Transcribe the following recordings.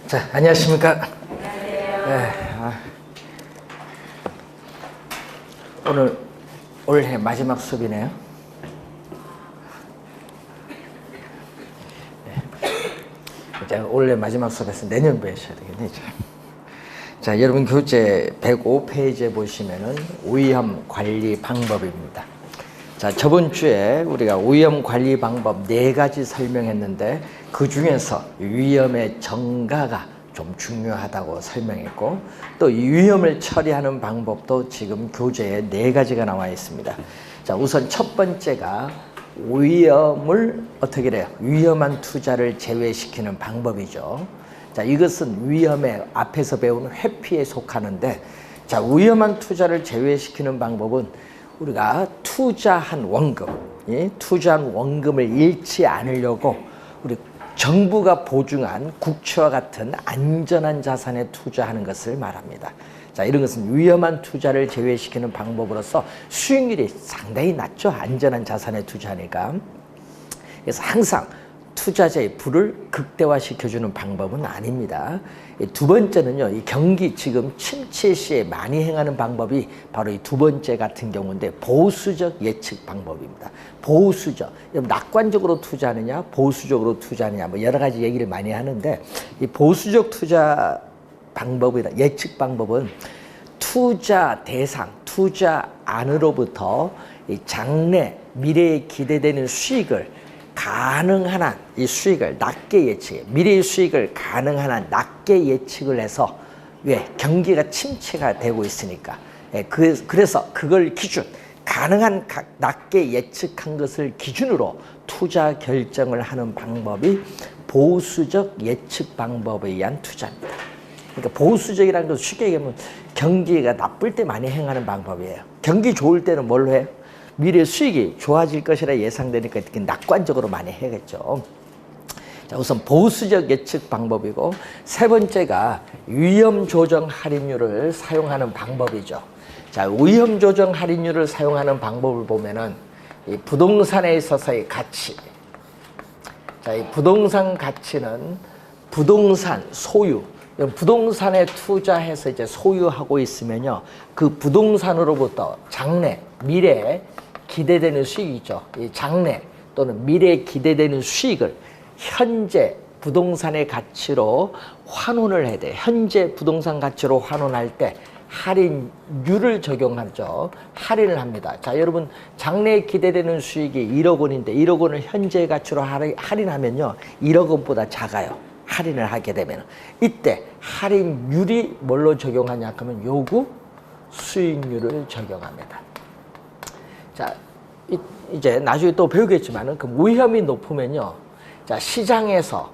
자, 안녕하십니까? 안녕하세요. 네, 오늘 올해 마지막 수업이네요. 네. 올해 마지막 수업에서 내년 배우셔야 되겠네요. 자, 여러분 교재 105페이지에 보시면은 위험 관리 방법입니다. 자, 저번 주에 우리가 위험 관리 방법 4가지 설명했는데 그 중에서 위험의 전가가 좀 중요하다고 설명했고 또 이 위험을 처리하는 방법도 지금 교재에 4가지가 나와 있습니다. 자, 우선 첫 번째가 위험을 어떻게 해요? 위험한 투자를 제외시키는 방법이죠. 자, 이것은 위험의 앞에서 배운 회피에 속하는데, 자, 위험한 투자를 제외시키는 방법은 우리가 투자한 원금을 잃지 않으려고 우리 정부가 보증한 국채와 같은 안전한 자산에 투자하는 것을 말합니다. 자, 이런 것은 위험한 투자를 제외시키는 방법으로서 수익률이 상당히 낮죠. 안전한 자산에 투자하니까. 그래서 항상 투자자의 부를 극대화시켜주는 방법은 아닙니다. 두 번째는요, 이 경기 지금 침체 시에 많이 행하는 방법이 바로 이 두 번째 같은 경우인데 보수적 예측 방법입니다. 보수적, 낙관적으로 투자하느냐, 보수적으로 투자하느냐, 뭐 여러 가지 얘기를 많이 하는데 이 보수적 투자 방법이다, 예측 방법은 투자 대상, 투자 안으로부터 이 장래, 미래에 기대되는 수익을 가능한 한 이 수익을 낮게 예측해, 미래의 수익을 가능한 한 낮게 예측을 해서, 왜? 경기가 침체가 되고 있으니까. 그래서 그걸 기준, 가능한 낮게 예측한 것을 기준으로 투자 결정을 하는 방법이 보수적 예측 방법에 의한 투자입니다. 그러니까 보수적이라는 것은 쉽게 얘기하면 경기가 나쁠 때 많이 행하는 방법이에요. 경기 좋을 때는 뭘로 해요? 미래 수익이 좋아질 것이라 예상되니까 이렇게 낙관적으로 많이 해야겠죠. 자, 우선 보수적 예측 방법이고, 세 번째가 위험 조정 할인율을 사용하는 방법이죠. 자, 위험 조정 할인율을 사용하는 방법을 보면은 이 부동산에 있어서의 가치. 자, 이 부동산 가치는 부동산 소유. 부동산에 투자해서 이제 소유하고 있으면요, 그 부동산으로부터 장래, 미래에 기대되는 수익이죠. 이 장래 또는 미래에 기대되는 수익을 현재 부동산의 가치로 환원을 해야 돼. 현재 부동산 가치로 환원할 때 할인율을 적용하죠. 할인을 합니다. 자, 여러분 장래에 기대되는 수익이 1억 원인데 1억 원을 현재 가치로 할인하면요, 1억 원보다 작아요. 할인을 하게 되면 이때 할인율이 뭘로 적용하냐 하면 요구 수익률을 적용합니다. 자, 이제 나중에 또 배우겠지만은 그 위험이 높으면요, 자, 시장에서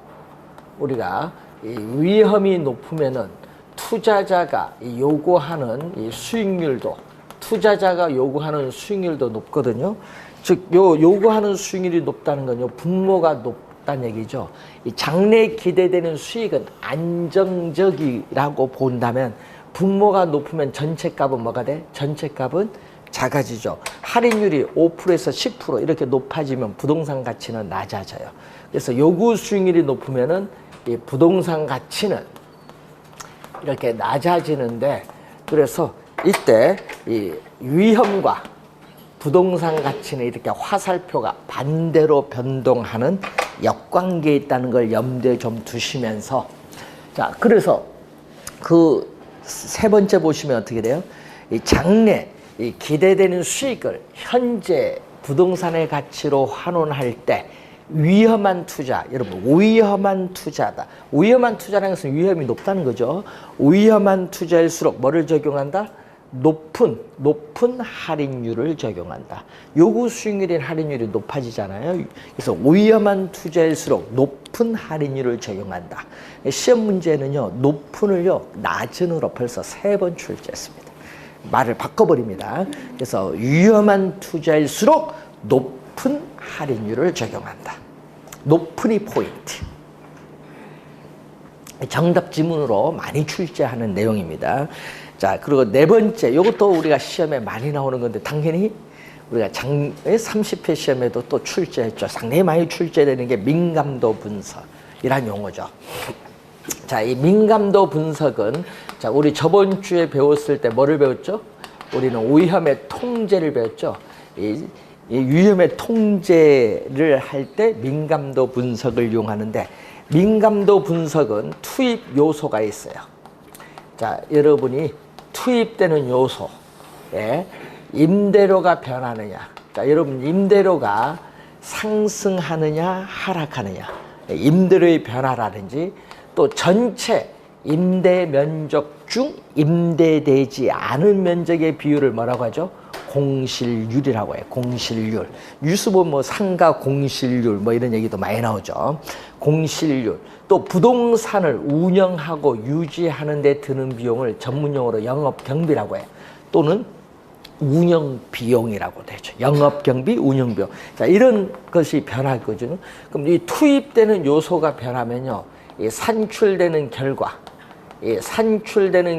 우리가 이 위험이 높으면은 투자자가 요구하는 이 수익률도, 투자자가 요구하는 수익률도 높거든요. 즉, 요구하는 수익률이 높다는 건요, 분모가 높다는 얘기죠. 이 장래에 기대되는 수익은 안정적이라고 본다면 분모가 높으면 전체 값은 뭐가 돼? 전체 값은 작아지죠. 할인율이 5%에서 10% 이렇게 높아지면 부동산 가치는 낮아져요. 그래서 요구 수익률이 높으면은 이 부동산 가치는 이렇게 낮아지는데, 그래서 이때 이 위험과 부동산 가치는 이렇게 화살표가 반대로 변동하는 역관계에 있다는 걸 염두에 좀 두시면서, 자, 그래서 그 세 번째 보시면 어떻게 돼요? 이 장래, 이 기대되는 수익을 현재 부동산의 가치로 환원할 때 위험한 투자, 여러분 위험한 투자다. 위험한 투자라는 것은 위험이 높다는 거죠. 위험한 투자일수록 뭐를 적용한다? 높은 할인율을 적용한다. 요구 수익률인 할인율이 높아지잖아요. 그래서 위험한 투자일수록 높은 할인율을 적용한다. 시험 문제는요, 높은을요, 낮은으로 벌써 3번 출제했습니다. 말을 바꿔버립니다. 그래서 위험한 투자일수록 높은 할인율을 적용한다. 높은이 포인트. 정답 지문으로 많이 출제하는 내용입니다. 자, 그리고 네 번째, 이것도 우리가 시험에 많이 나오는 건데 당연히 우리가 30회 시험에도 또 출제했죠. 상당히 많이 출제되는 게 민감도 분석이란 용어죠. 자, 이 민감도 분석은 자, 우리 저번 주에 배웠을 때 뭐를 배웠죠? 우리는 위험의 통제를 배웠죠. 이 위험의 통제를 할 때 민감도 분석을 이용하는데 민감도 분석은 투입 요소가 있어요. 자, 여러분이 투입되는 요소에 임대료가 변하느냐. 자, 여러분 임대료가 상승하느냐 하락하느냐. 임대료의 변화라든지 또 전체 임대 면적 중 임대되지 않은 면적의 비율을 뭐라고 하죠? 공실률이라고 해요. 공실률. 뉴스 보면 뭐 상가 공실률 뭐 이런 얘기도 많이 나오죠. 공실률. 또 부동산을 운영하고 유지하는 데 드는 비용을 전문용어로 영업경비라고 해요. 또는 운영비용이라고 되죠. 영업경비, 운영비용. 자, 이런 것이 변할 거죠. 그럼 이 투입되는 요소가 변하면요. 이 산출되는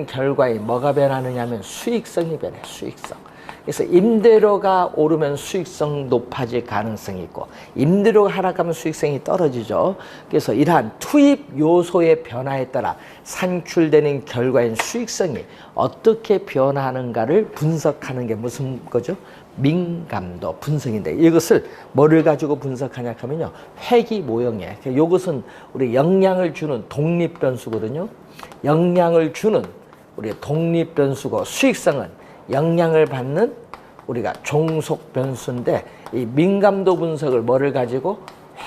결과에 뭐가 변하느냐 하면 수익성이 변해요. 수익성. 그래서 임대료가 오르면 수익성 높아질 가능성이 있고 임대료가 하락하면 수익성이 떨어지죠. 그래서 이러한 투입 요소의 변화에 따라 산출되는 결과인 수익성이 어떻게 변하는가를 분석하는 게 무슨 거죠? 민감도 분석인데 이것을 뭐를 가지고 분석하냐 하면요. 회귀 모형이에요. 이것은 우리 영향을 주는 독립 변수거든요. 영향을 주는 우리 독립 변수고 수익성은 영향을 받는 우리가 종속 변수인데 이 민감도 분석을 뭐를 가지고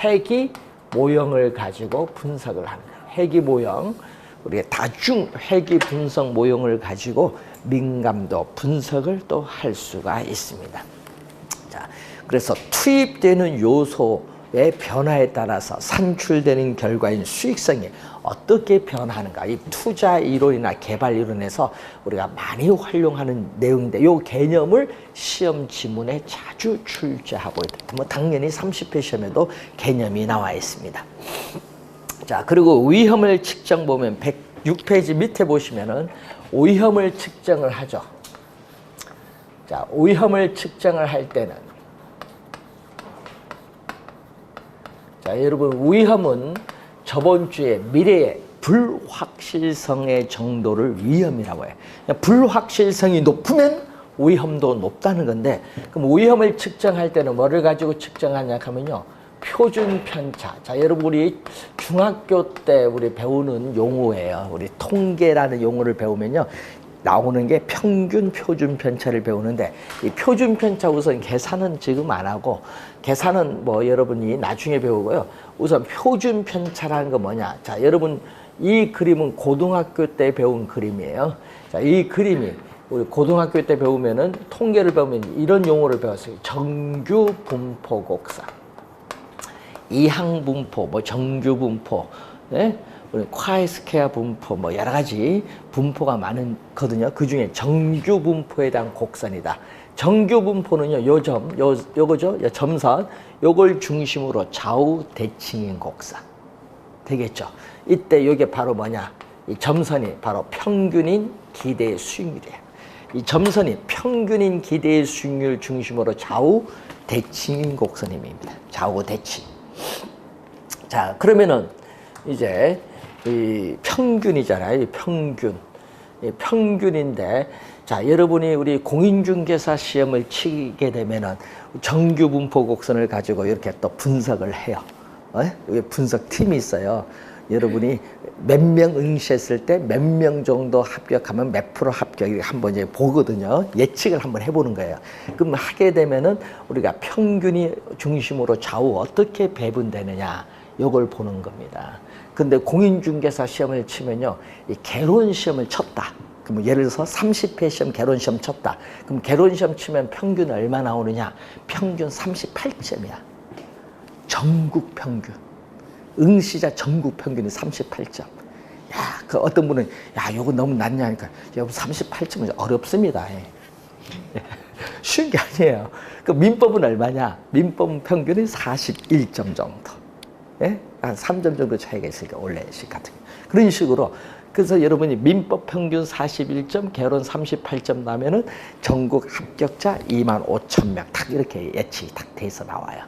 회귀 모형을 가지고 분석을 하는 거예요. 회귀 모형, 우리가 다중 회귀 분석 모형을 가지고 민감도 분석을 또 할 수가 있습니다. 자, 그래서 투입되는 요소의 변화에 따라서 산출되는 결과인 수익성이 어떻게 변하는가. 이 투자 이론이나 개발 이론에서 우리가 많이 활용하는 내용인데 이 개념을 시험 지문에 자주 출제하고 있다. 뭐 당연히 30회 시험에도 개념이 나와 있습니다. 자, 그리고 위험을 측정 보면 106페이지 밑에 보시면은 위험을 측정을 하죠. 자, 위험을 측정을 할 때는 자, 여러분 위험은 저번 주에 미래의 불확실성의 정도를 위험이라고 해요. 불확실성이 높으면 위험도 높다는 건데 그럼 위험을 측정할 때는 뭐를 가지고 측정하냐 하면요. 표준 편차. 자, 여러분 우리 중학교 때 우리 배우는 용어예요. 우리 통계라는 용어를 배우면요. 나오는 게 평균 표준 편차를 배우는데 이 표준 편차 우선 계산은 지금 안 하고 계산은 뭐 여러분이 나중에 배우고요. 우선 표준 편차라는 거 뭐냐. 자, 여러분 이 그림은 고등학교 때 배운 그림이에요. 자, 이 그림이 우리 고등학교 때 배우면은 통계를 배우면 이런 용어를 배웠어요. 정규 분포 곡선. 이항 분포, 뭐 정규 분포. 네? 우리 콰이스케어 분포 뭐 여러 가지 분포가 많거든요. 그 중에 정규 분포에 대한 곡선이다. 정규 분포는요, 요거죠, 요 점선, 요걸 중심으로 좌우 대칭인 곡선 되겠죠. 이때 이게 바로 뭐냐? 이 점선이 바로 평균인 기대 수익률이에요. 이 점선이 평균인 기대 수익률 중심으로 좌우 대칭인 곡선임입니다. 좌우 대칭. 자, 그러면은 이제 이 평균이잖아요. 이 평균. 이 평균인데, 자, 여러분이 우리 공인중개사 시험을 치게 되면은 정규 분포 곡선을 가지고 이렇게 또 분석을 해요. 여기 분석팀이 있어요. 여러분이 몇 명 응시했을 때 몇 명 정도 합격하면 몇 프로 합격 이렇게 한번 이제 보거든요. 예측을 한번 해보는 거예요. 그럼 하게 되면은 우리가 평균이 중심으로 좌우 어떻게 배분되느냐, 요걸 보는 겁니다. 근데 공인중개사 시험을 치면요, 이 개론 시험을 쳤다. 그럼 예를 들어서 30회 시험 개론 시험 쳤다. 그럼 개론 시험 치면 평균 얼마 나오느냐? 평균 38점이야. 전국 평균. 응시자 전국 평균이 38점. 야, 그 어떤 분은 야, 요거 너무 낮냐 하니까 여러분 38점은 어렵습니다. 쉬운 게 아니에요. 그 민법은 얼마냐? 민법 평균이 41점 정도. 예? 한 3점 정도 차이가 있으니까 원래식 같은 게. 그런 식으로 그래서 여러분이 민법 평균 41점, 개론 38점 나면은 전국 합격자 25,000명 딱 이렇게 예측이 딱 돼서 나와요.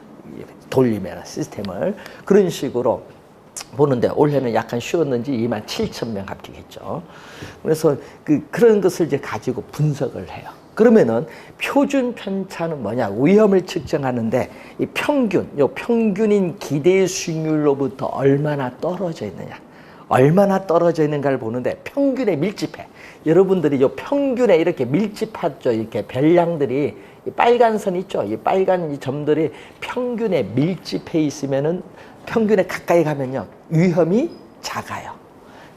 돌리면 시스템을 그런 식으로 보는데 올해는 약간 쉬웠는지 27,000명 합격했죠. 그래서 그런 것을 이제 가지고 분석을 해요. 그러면은 표준 편차는 뭐냐? 위험을 측정하는데 이 평균인 기대 수익률로부터 얼마나 떨어져 있느냐? 얼마나 떨어져 있는가를 보는데 평균에 밀집해. 여러분들이 요 평균에 이렇게 밀집하죠. 이렇게 별량들이 이 빨간 선 있죠. 이 빨간 이 점들이 평균에 밀집해 있으면은 평균에 가까이 가면요 위험이 작아요.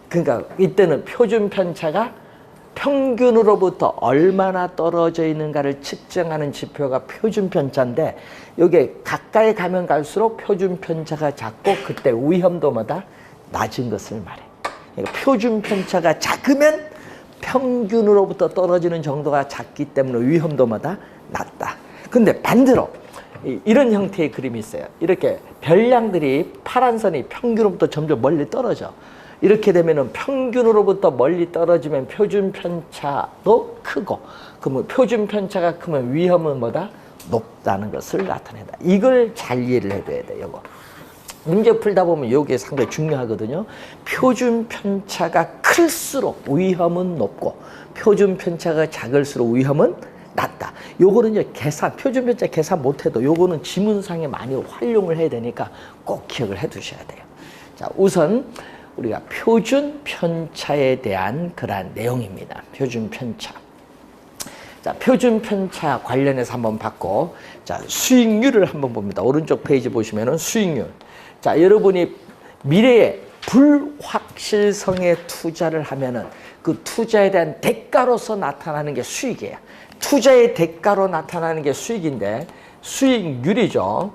그러니까 이때는 표준 편차가 평균으로부터 얼마나 떨어져 있는가를 측정하는 지표가 표준 편차인데 여기에 가까이 가면 갈수록 표준 편차가 작고 그때 위험도마다 낮은 것을 말해. 그러니까 표준 편차가 작으면 평균으로부터 떨어지는 정도가 작기 때문에 위험도마다 낮다. 근데 반대로 이런 형태의 그림이 있어요. 이렇게 별량들이 파란 선이 평균으로부터 점점 멀리 떨어져. 이렇게 되면은 평균으로부터 멀리 떨어지면 표준 편차도 크고, 그러면 표준 편차가 크면 위험은 뭐다? 높다는 것을 나타낸다. 이걸 잘 이해를 해둬야 돼요. 이거. 문제 풀다 보면 이게 상당히 중요하거든요. 표준 편차가 클수록 위험은 높고, 표준 편차가 작을수록 위험은 낮다. 요거는 이제 표준 편차 계산 못해도 요거는 지문상에 많이 활용을 해야 되니까 꼭 기억을 해 두셔야 돼요. 자, 우선 우리가 표준 편차에 대한 그러한 내용입니다. 표준 편차. 자, 표준 편차 관련해서 한번 봤고, 자, 수익률을 한번 봅니다. 오른쪽 페이지 보시면은 수익률. 자, 여러분이 미래에 불확실성에 투자를 하면은 그 투자에 대한 대가로서 나타나는 게 수익이에요. 투자의 대가로 나타나는 게 수익인데 수익률이죠.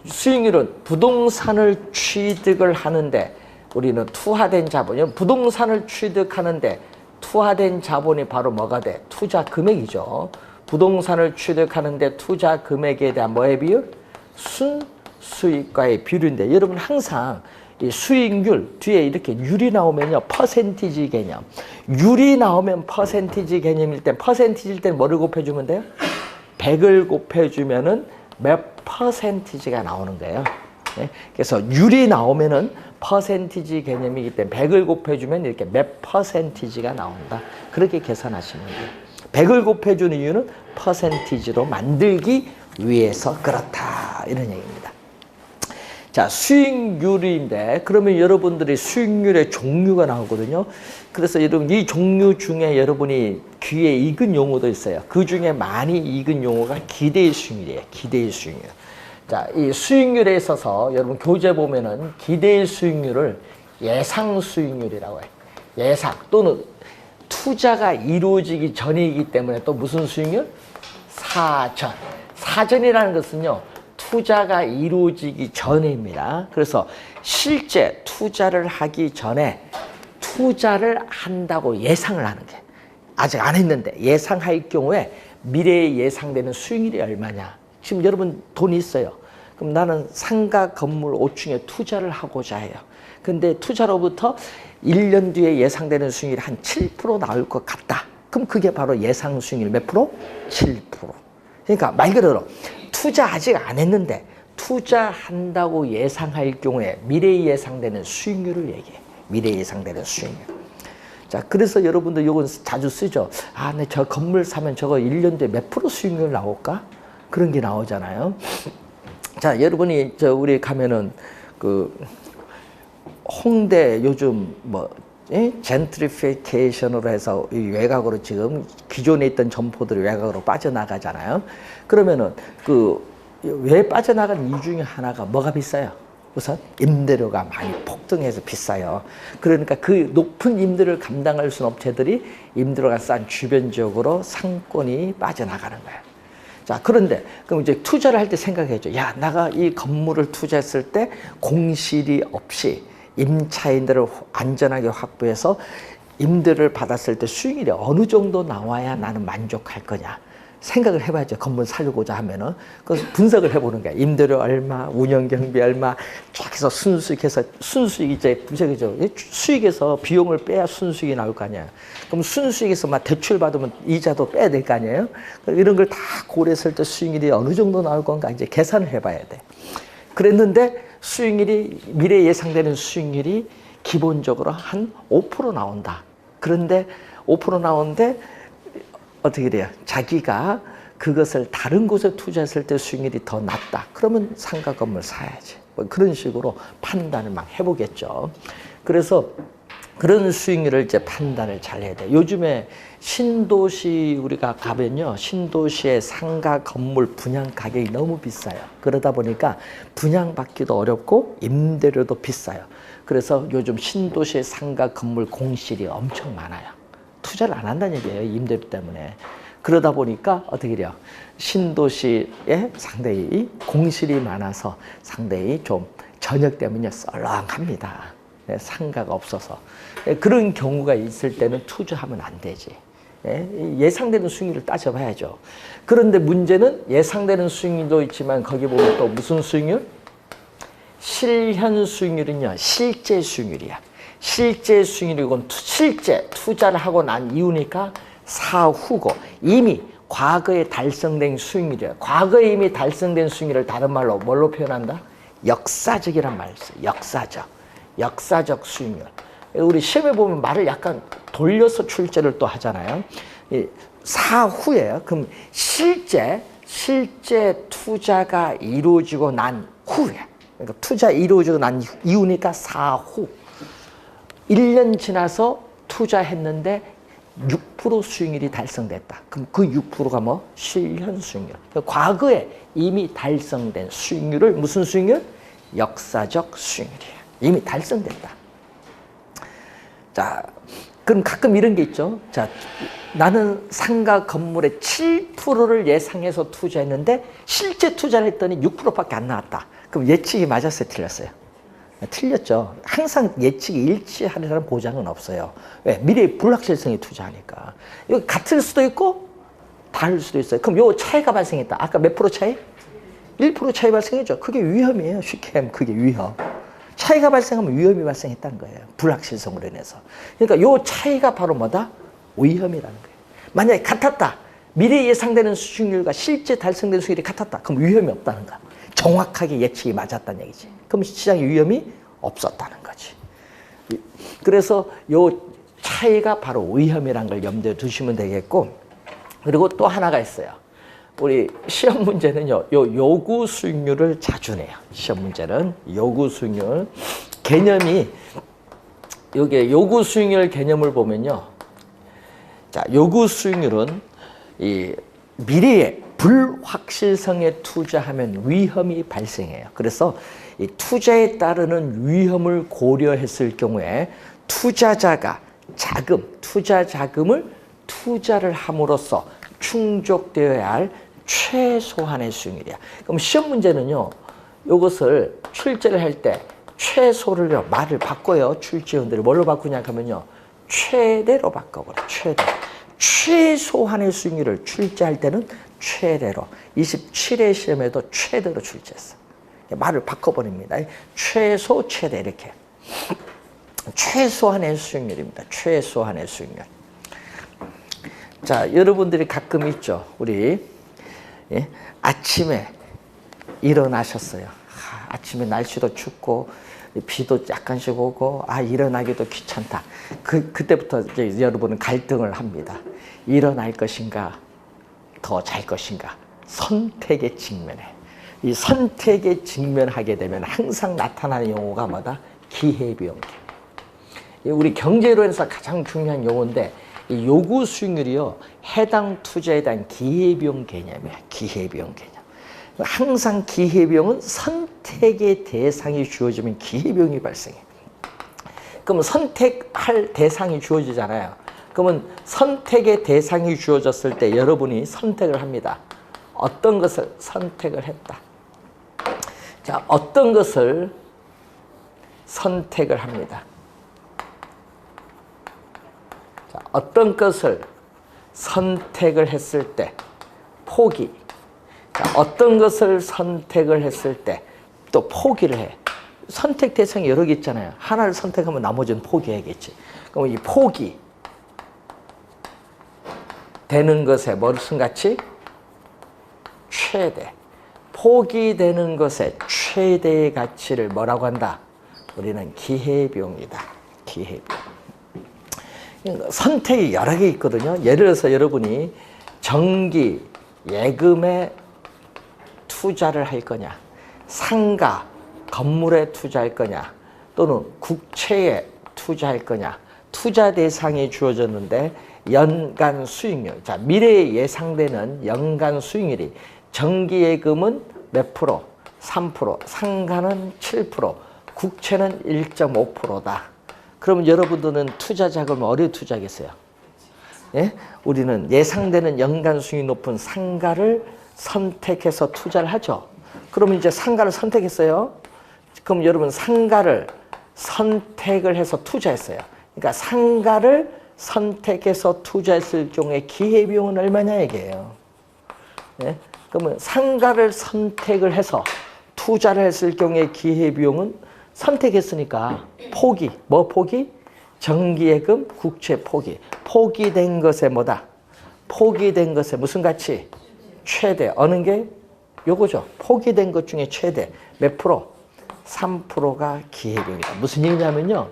수익률은 부동산을 취득을 하는데 우리는 투하된 자본이 부동산을 취득하는데 투하된 자본이 바로 뭐가 돼? 투자 금액이죠. 부동산을 취득하는데 투자 금액에 대한 뭐의 비율? 순수익과의 비율인데 여러분 항상 이 수익률 뒤에 이렇게 율이 나오면요 퍼센티지 개념. 율이 나오면 퍼센티지 개념일 때 퍼센티지일 때 뭐를 곱해주면 돼요? 100을 곱해주면은 몇 퍼센티지가 나오는 거예요. 네? 그래서 율이 나오면은 퍼센티지 개념이기 때문에 100을 곱해주면 이렇게 몇 퍼센티지가 나온다. 그렇게 계산하시면 돼요. 100을 곱해주는 이유는 퍼센티지로 만들기 위해서 그렇다. 이런 얘기입니다. 자, 수익률인데 그러면 여러분들이 수익률의 종류가 나오거든요. 그래서 여러분 이 종류 중에 여러분이 귀에 익은 용어도 있어요. 그 중에 많이 익은 용어가 기대의 수익률이에요. 기대의 수익률. 자, 이 수익률에 있어서 여러분 교재 보면은 기대의 수익률을 예상 수익률이라고 해요. 예상 또는 투자가 이루어지기 전이기 때문에 또 무슨 수익률? 사전. 사전이라는 것은요. 투자가 이루어지기 전입니다. 그래서 실제 투자를 하기 전에 투자를 한다고 예상을 하는 게 아직 안 했는데 예상할 경우에 미래에 예상되는 수익률이 얼마냐. 지금 여러분 돈이 있어요. 그럼 나는 상가 건물 5층에 투자를 하고자 해요. 근데 투자로부터 1년 뒤에 예상되는 수익률이 한 7% 나올 것 같다. 그럼 그게 바로 예상 수익률 몇 프로? 7%. 그러니까 말 그대로 투자 아직 안 했는데 투자한다고 예상할 경우에 미래에 예상되는 수익률을 얘기해. 미래에 예상되는 수익률. 자, 그래서 여러분들 이건 자주 쓰죠. 아, 네, 저 건물 사면 저거 1년 뒤에 몇 프로 수익률 나올까? 그런 게 나오잖아요. 자, 여러분이 우리 가면은 그 홍대 요즘 뭐 젠트리피케이션으로 해서 이 외곽으로 지금 기존에 있던 점포들이 외곽으로 빠져나가잖아요. 그러면은 그 왜 빠져나간 이유 중에 하나가 뭐가 비싸요? 우선 임대료가 많이 폭등해서 비싸요. 그러니까 그 높은 임대료를 감당할 수 없는 업체들이 임대료가 싼 주변 지역으로 상권이 빠져나가는 거예요. 자, 그런데 그럼 이제 투자를 할 때 생각해야죠. 야, 내가 이 건물을 투자했을 때 공실이 없이 임차인들을 안전하게 확보해서 임대를 받았을 때 수익률이 어느 정도 나와야 나는 만족할 거냐. 생각을 해봐야죠. 건물 살고자 하면은. 그래서 분석을 해보는 거야. 임대료 얼마, 운영경비 얼마, 쫙 해서 순수익해서, 순수익이 이제 분석이죠. 수익에서 비용을 빼야 순수익이 나올 거 아니야. 그럼 순수익에서 막 대출 받으면 이자도 빼야 될 거 아니에요. 이런 걸 다 고려했을 때 수익률이 어느 정도 나올 건가 이제 계산을 해봐야 돼. 그랬는데 수익률이 미래 예상되는 수익률이 기본적으로 한 5% 나온다. 그런데 5% 나오는데 어떻게 돼요? 자기가 그것을 다른 곳에 투자했을 때 수익률이 더 낮다. 그러면 상가 건물 사야지. 뭐 그런 식으로 판단을 막 해보겠죠. 그래서 그런 수익률을 이제 판단을 잘 해야 돼. 요즘에 신도시 우리가 가면요, 신도시의 상가 건물 분양 가격이 너무 비싸요. 그러다 보니까 분양받기도 어렵고 임대료도 비싸요. 그래서 요즘 신도시의 상가 건물 공실이 엄청 많아요. 투자를 안 한다는 얘기예요, 임대료 때문에. 그러다 보니까 어떻게 돼요? 신도시에 상당히 공실이 많아서 상당히 좀 저녁 되면요 썰렁합니다. 상가가 없어서. 그런 경우가 있을 때는 투자하면 안 되지. 예상되는 수익률을 따져봐야죠. 그런데 문제는 예상되는 수익률도 있지만 거기 보면 또 무슨 수익률? 실현 수익률은요, 실제 수익률이야. 실제 수익률이고 실제 투자를 하고 난 이후니까 사후고 이미 과거에 달성된 수익률이야. 과거에 이미 달성된 수익률을 다른 말로 뭘로 표현한다? 역사적이란 말을 써. 역사적 수익률. 우리 시험에 보면 말을 약간 돌려서 출제를 또 하잖아요. 사후예요. 그럼 실제 투자가 이루어지고 난 후에. 그러니까 투자 이루어지고 난 이후니까 사후. 1년 지나서 투자했는데 6% 수익률이 달성됐다. 그럼 그 6%가 뭐? 실현 수익률. 그러니까 과거에 이미 달성된 수익률을 무슨 수익률? 역사적 수익률이에요. 이미 달성됐다. 자, 그럼 가끔 이런 게 있죠. 자, 나는 상가 건물의 7%를 예상해서 투자했는데 실제 투자를 했더니 6%밖에 안 나왔다. 그럼 예측이 맞았어요, 틀렸어요? 틀렸죠. 항상 예측이 일치하리라는 보장은 없어요. 왜? 미래의 불확실성에 투자하니까. 이거 같을 수도 있고 다를 수도 있어요. 그럼 요 차이가 발생했다. 아까 몇 프로 차이? 1% 차이 발생했죠. 그게 위험이에요. 쉽게 하면 그게 위험. 차이가 발생하면 위험이 발생했다는 거예요. 불확실성으로 인해서. 그러니까 요 차이가 바로 뭐다? 위험이라는 거예요. 만약에 같았다. 미래 예상되는 수익률과 실제 달성된 수익률이 같았다. 그럼 위험이 없다는 거야. 정확하게 예측이 맞았다는 얘기지. 그럼 시장에 위험이 없었다는 거지. 그래서 요 차이가 바로 위험이라는 걸 염두에 두시면 되겠고, 그리고 또 하나가 있어요. 우리 시험 문제는요, 요 요구 수익률을 자주 내요. 시험 문제는 요구 수익률 개념이, 여기 요구 수익률 개념을 보면요, 자, 요구 수익률은 이 미래의 불확실성에 투자하면 위험이 발생해요. 그래서 이 투자에 따르는 위험을 고려했을 경우에 투자자가 투자 자금을 투자를 함으로써 충족되어야 할 최소한의 수익률이야. 그럼 시험 문제는요, 이것을 출제를 할 때 최소를요, 말을 바꿔요. 출제원들이 뭘로 바꾸냐 하면요, 최대로 바꿔버려. 최소한의 수익률을 출제할 때는 최대로. 27회 시험에도 최대로 출제했어. 말을 바꿔버립니다. 최소, 최대 이렇게. 최소한의 수익률입니다. 최소한의 수익률. 자, 여러분들이 가끔 있죠. 우리 아침에 일어나셨어요. 아침에 날씨도 춥고 비도 약간씩 오고 일어나기도 귀찮다. 그때부터 이제 여러분은 갈등을 합니다. 일어날 것인가, 더 잘 것인가. 선택에 직면해. 이 선택에 직면하게 되면 항상 나타나는 용어가 뭐다? 기회비용. 우리 경제론에서 가장 중요한 용어인데, 이 요구 수익률이요, 해당 투자에 대한 기회비용 개념이야. 기회비용 개념. 항상 기회비용은 선택의 대상이 주어지면 기회비용이 발생해. 그러면 선택할 대상이 주어지잖아요. 그러면 선택의 대상이 주어졌을 때 여러분이 선택을 합니다. 어떤 것을 선택을 했다. 자, 어떤 것을 선택을 합니다. 자, 어떤 것을 선택을 했을 때 포기. 자, 어떤 것을 선택을 했을 때 또 포기를 해. 선택 대상이 여러 개 있잖아요. 하나를 선택하면 나머지는 포기해야겠지. 그럼 이 포기 되는 것에 무슨 가치? 최대. 포기되는 것에 최대의 가치를 뭐라고 한다? 우리는 기회비용이다. 기회비용. 선택이 여러 개 있거든요. 예를 들어서 여러분이 전기, 예금에 투자를 할 거냐, 상가, 건물에 투자할 거냐, 또는 국채에 투자할 거냐, 투자 대상이 주어졌는데 연간 수익률, 자, 미래에 예상되는 연간 수익률이 정기예금은 몇 프로? 3%, 상가는 7%, 국채는 1.5%다. 그러면 여러분들은 투자 자금을 어디에 투자하겠어요? 예? 우리는 예상되는 연간 수익이 높은 상가를 선택해서 투자를 하죠. 그러면 이제 상가를 선택했어요. 그럼 여러분 상가를 선택을 해서 투자했어요. 그러니까 상가를 선택해서 투자했을 경우에 기회비용은 얼마냐 얘기예요. 예? 그러면 상가를 선택을 해서 투자를 했을 경우에 기회비용은 선택했으니까 포기, 뭐 포기? 정기예금, 국채 포기. 포기된 것에 뭐다? 포기된 것에 무슨 가치? 최대. 어느 게? 요거죠. 포기된 것 중에 최대. 몇 프로? 3%가 기회비용이다. 무슨 얘기냐면요.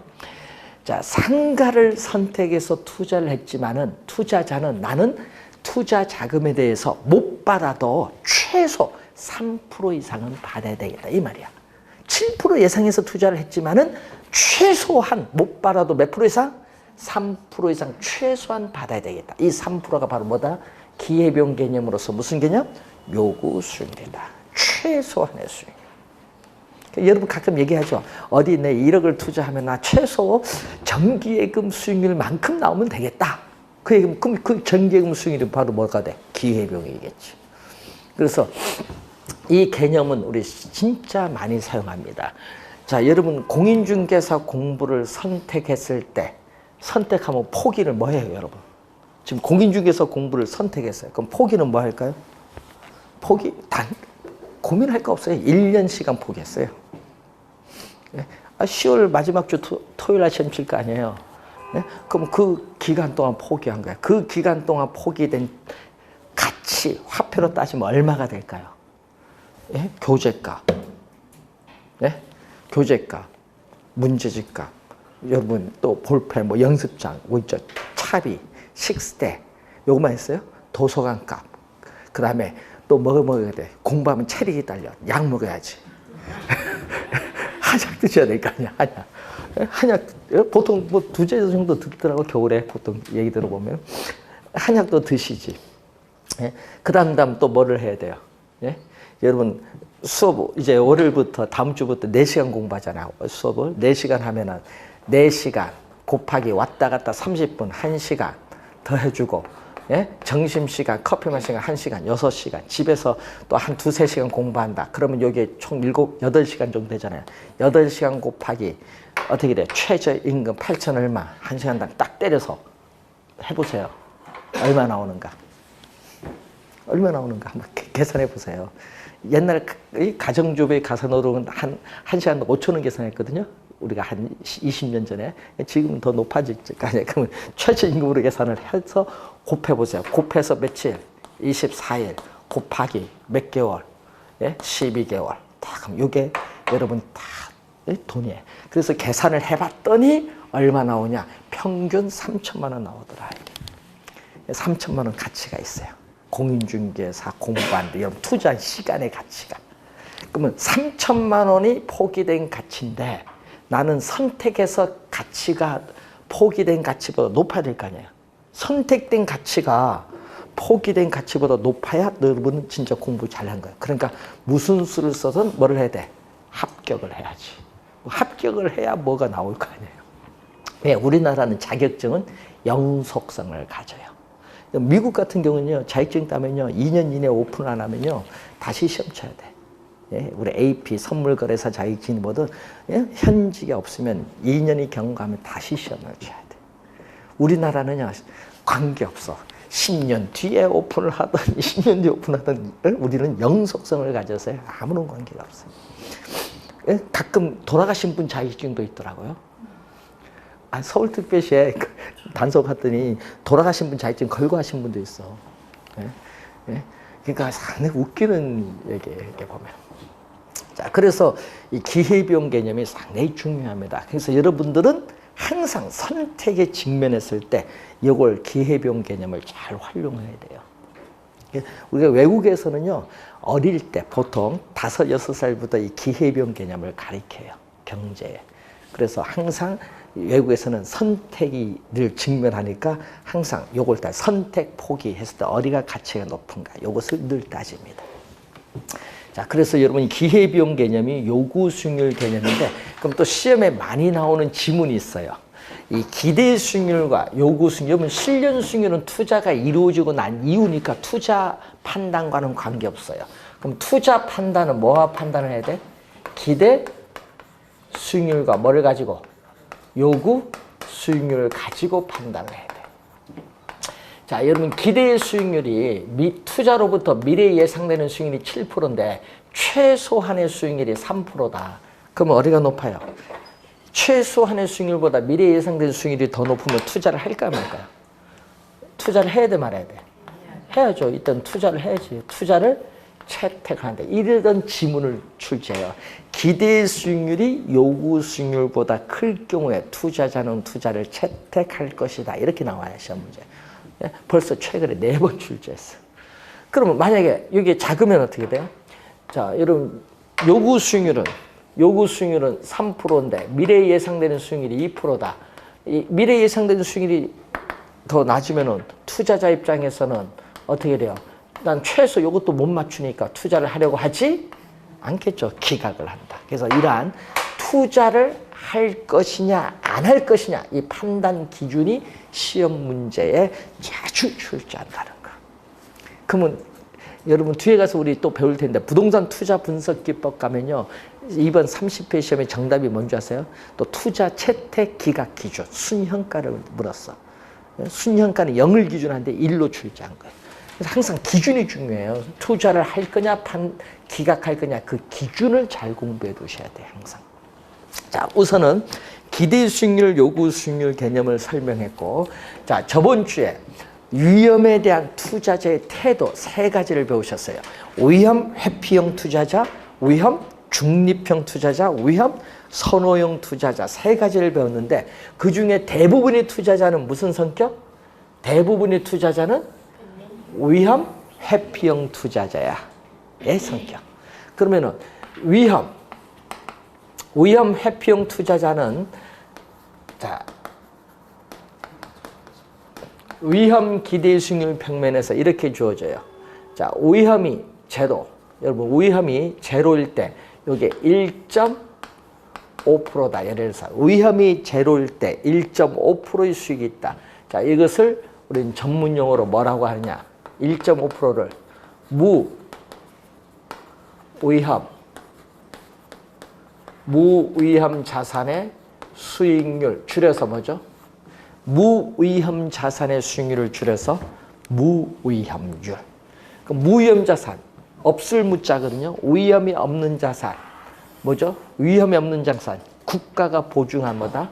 자, 상가를 선택해서 투자를 했지만은 투자자는 나는 투자 자금에 대해서 못 받아도 최소 3% 이상은 받아야 되겠다. 이 말이야. 7% 예상해서 투자를 했지만은 최소한 못 받아도 몇 프로 이상? 3% 이상 최소한 받아야 되겠다. 이 3%가 바로 뭐다? 기회비용 개념으로서 무슨 개념? 요구 수익률이다. 최소한의 수익률. 여러분 가끔 얘기하죠. 어디 내 1억을 투자하면 나 최소 정기예금 수익률만큼 나오면 되겠다. 그 예금, 그럼 그 정기예금 수익률이 바로 뭐가 돼? 기회비용이겠지. 그래서 이 개념은 우리 진짜 많이 사용합니다. 자, 여러분 공인중개사 공부를 선택했을 때 선택하면 포기를 뭐 해요, 여러분? 지금 공인중개사 공부를 선택했어요. 그럼 포기는 뭐 할까요? 포기 고민할 거 없어요. 1년 시간 포기했어요. 예? 10월 마지막 주 토요일 날 시험 칠 거 아니에요. 예? 그럼 그 기간 동안 포기한 거야. 그 기간 동안 포기된 가치, 화폐로 따지면 얼마가 될까요? 예? 교재값, 예? 교재값, 문제집값, 여러분 또 볼펜, 뭐 연습장, 뭐 있죠, 차비, 식대, 요거만 했어요. 도서관값, 그 다음에 또 뭐 먹어야 돼? 공부하면 체력이 딸려. 약 먹어야지. 한약 드셔야 될 거 아니야, 한약. 한약, 보통 뭐 2제 정도 듣더라고, 겨울에 보통 얘기 들어보면. 한약도 드시지. 예? 그 다음 또 뭐를 해야 돼요? 예? 여러분, 수업, 이제 월요일부터, 다음 주부터 4시간 공부하잖아요. 수업을. 4시간 하면은 4시간 곱하기 왔다 갔다 30분, 1시간 더 해주고, 예? 점심시간, 커피 마시는 1시간, 6시간, 집에서 또 한 2-3시간 공부한다. 그러면 여기에 총 8시간 정도 되잖아요. 8시간 곱하기, 어떻게 돼? 최저임금 8천 얼마, 1시간당 딱 때려서 해보세요. 얼마 나오는가? 얼마 나오는가? 한번 계산해 보세요. 옛날 가정주부에 가서 노동은 한 시간 5천 원 계산했거든요. 우리가 한 20년 전에. 지금은 더 높아질 거 아니에요. 그러면 최저임금으로 계산을 해서 곱해보세요. 곱해서 며칠? 24일 곱하기 몇 개월? 예? 12개월. 다 그럼 이게 여러분 다 돈이에요. 그래서 계산을 해봤더니 얼마 나오냐? 평균 3천만 원 나오더라. 3천만 원 가치가 있어요. 공인중개사 공부하는데 여러분 투자한 시간의 가치가. 그러면 3천만 원이 포기된 가치인데 나는 선택해서 가치가 포기된 가치보다 높아야 될 거 아니에요. 선택된 가치가 포기된 가치보다 높아야 여러분은 진짜 공부 잘한 거예요. 그러니까 무슨 수를 써든 뭐를 해야 돼? 합격을 해야지. 합격을 해야 뭐가 나올 거 아니에요. 왜? 우리나라는 자격증은 영속성을 가져요. 미국 같은 경우는요, 자격증 따면요, 2년 이내에 오픈 안 하면요, 다시 시험 쳐야 돼. 예? 우리 AP 선물거래사 자격증이 뭐든, 예? 현직이 없으면 2년이 경과하면 다시 시험을 쳐야 돼. 우리나라는요, 관계없어. 10년 뒤에 오픈을 하든 20년 뒤에 오픈하든 우리는 영속성을 가져서요. 아무런 관계가 없어요. 예? 가끔 돌아가신 분 자격증도 있더라고요. 서울특별시에 단속 갔더니 돌아가신 분 자격증 걸고 하신 분도 있어. 예? 예? 그러니까 상당히 웃기는 얘기예요, 이렇게 보면. 자, 그래서 이 기회비용 개념이 상당히 중요합니다. 그래서 여러분들은 항상 선택에 직면했을 때 이걸 기회비용 개념을 잘 활용해야 돼요. 우리가 외국에서는요, 어릴 때 보통 5, 6살부터 이 기회비용 개념을 가르쳐요. 경제에. 그래서 항상 외국에서는 선택이 늘 직면하니까 항상 요걸 다 선택 포기했을 때 어디가 가치가 높은가 요것을 늘 따집니다. 자, 그래서 여러분 기회비용 개념이 요구 수익률 개념인데, 그럼 또 시험에 많이 나오는 지문이 있어요. 이 기대 수익률과 요구 수익률, 여러분 실현 수익률은 투자가 이루어지고 난 이후니까 투자 판단과는 관계없어요. 그럼 투자 판단은 뭐와 판단을 해야 돼? 기대 수익률과 뭐를 가지고? 요구 수익률을 가지고 판단을 해야 돼. 자, 여러분 기대 수익률이 투자로부터 미래에 예상되는 수익률이 7%인데 최소한의 수익률이 3%다. 그러면 어디가 높아요? 최소한의 수익률보다 미래에 예상되는 수익률이 더 높으면 투자를 할까요 말까요? 투자를 해야 돼 말아야 돼? 해야죠. 일단 투자를 해야지. 투자를 채택하는데 이런 지문을 출제해요. 기대 수익률이 요구 수익률보다 클 경우에 투자자는 투자를 채택할 것이다. 이렇게 나와요, 시험 문제. 벌써 최근에 4번 출제했어요. 그러면 만약에 여기 작으면 어떻게 돼요? 자, 여러분 요구 수익률은 3%인데 미래에 예상되는 수익률이 2%다. 이 미래에 예상되는 수익률이 더 낮으면은 투자자 입장에서는 어떻게 돼요? 난 최소 이것도 못 맞추니까 투자를 하려고 하지 않겠죠. 기각을 한다. 그래서 이러한 투자를 할 것이냐 안 할 것이냐 이 판단 기준이 시험 문제에 자주 출제한다는 거. 그러면 여러분 뒤에 가서 우리 또 배울 텐데 부동산 투자 분석 기법 가면요. 이번 30회 시험의 정답이 뭔지 아세요? 또 투자 채택 기각 기준 순현가를 물었어. 순현가는 0을 기준한데 1로 출제한 거예요. 그래서 항상 기준이 중요해요. 투자를 할 거냐, 기각할 거냐, 그 기준을 잘 공부해 두셔야 돼요, 항상. 자, 우선은 기대 수익률, 요구 수익률 개념을 설명했고, 자, 저번 주에 위험에 대한 투자자의 태도 3가지를 배우셨어요. 위험 회피형 투자자, 위험 중립형 투자자, 위험 선호형 투자자 3가지를 배웠는데, 그 중에 대부분의 투자자는 무슨 성격? 대부분의 투자자는 위험 회피형 투자자야. 의 성격. 그러면은 위험 회피형 투자자는 자 위험 기대 수익률 평면에서 이렇게 주어져요. 자, 위험이 제로. 여러분 위험이 제로일 때 이게 1.5%다. 예를 들어서 위험이 제로일 때 1.5%의 수익이 있다. 자, 이것을 우리는 전문 용어로 뭐라고 하느냐? 1.5%를 무위험 자산의 수익률, 줄여서 뭐죠? 무위험 자산의 수익률을 줄여서 무위험률. 무위험 자산, 없을 무자거든요. 위험이 없는 자산, 뭐죠? 위험이 없는 자산, 국가가 보증한 뭐다?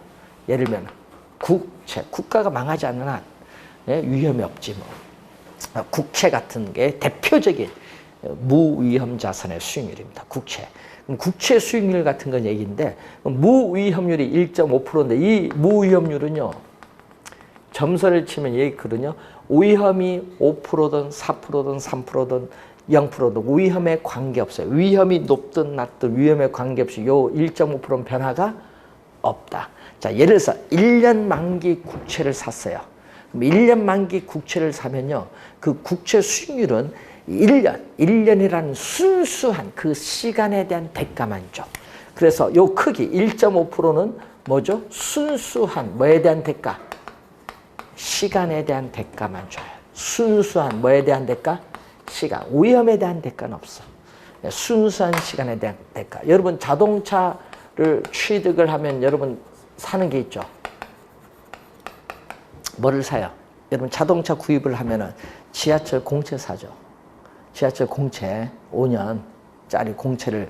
예를 들면 국채, 국가가 망하지 않는 한 위험이 없지 뭐. 국채 같은 게 대표적인 무위험 자산의 수익률입니다. 국채. 국채 수익률 같은 건 얘기인데 무위험률이 1.5%인데 이 무위험률은요. 점수를 치면 얘기거든요. 위험이 5%든 4%든 3%든 0%든 위험에 관계없어요. 위험이 높든 낮든 위험에 관계없이 요 1.5%는 변화가 없다. 자, 예를 들어서 1년 만기 국채를 샀어요. 1년 만기 국채를 사면요. 그 국채 수익률은 1년이라는 순수한 그 시간에 대한 대가만 줘. 그래서 요 크기 1.5%는 뭐죠? 순수한 뭐에 대한 대가? 시간에 대한 대가만 줘요. 순수한 뭐에 대한 대가? 시간. 위험에 대한 대가는 없어. 순수한 시간에 대한 대가. 여러분 자동차를 취득을 하면 여러분 사는 게 있죠. 뭐를 사요? 여러분 자동차 구입을 하면은 지하철 공채 사죠. 지하철 공채 5년짜리 공채를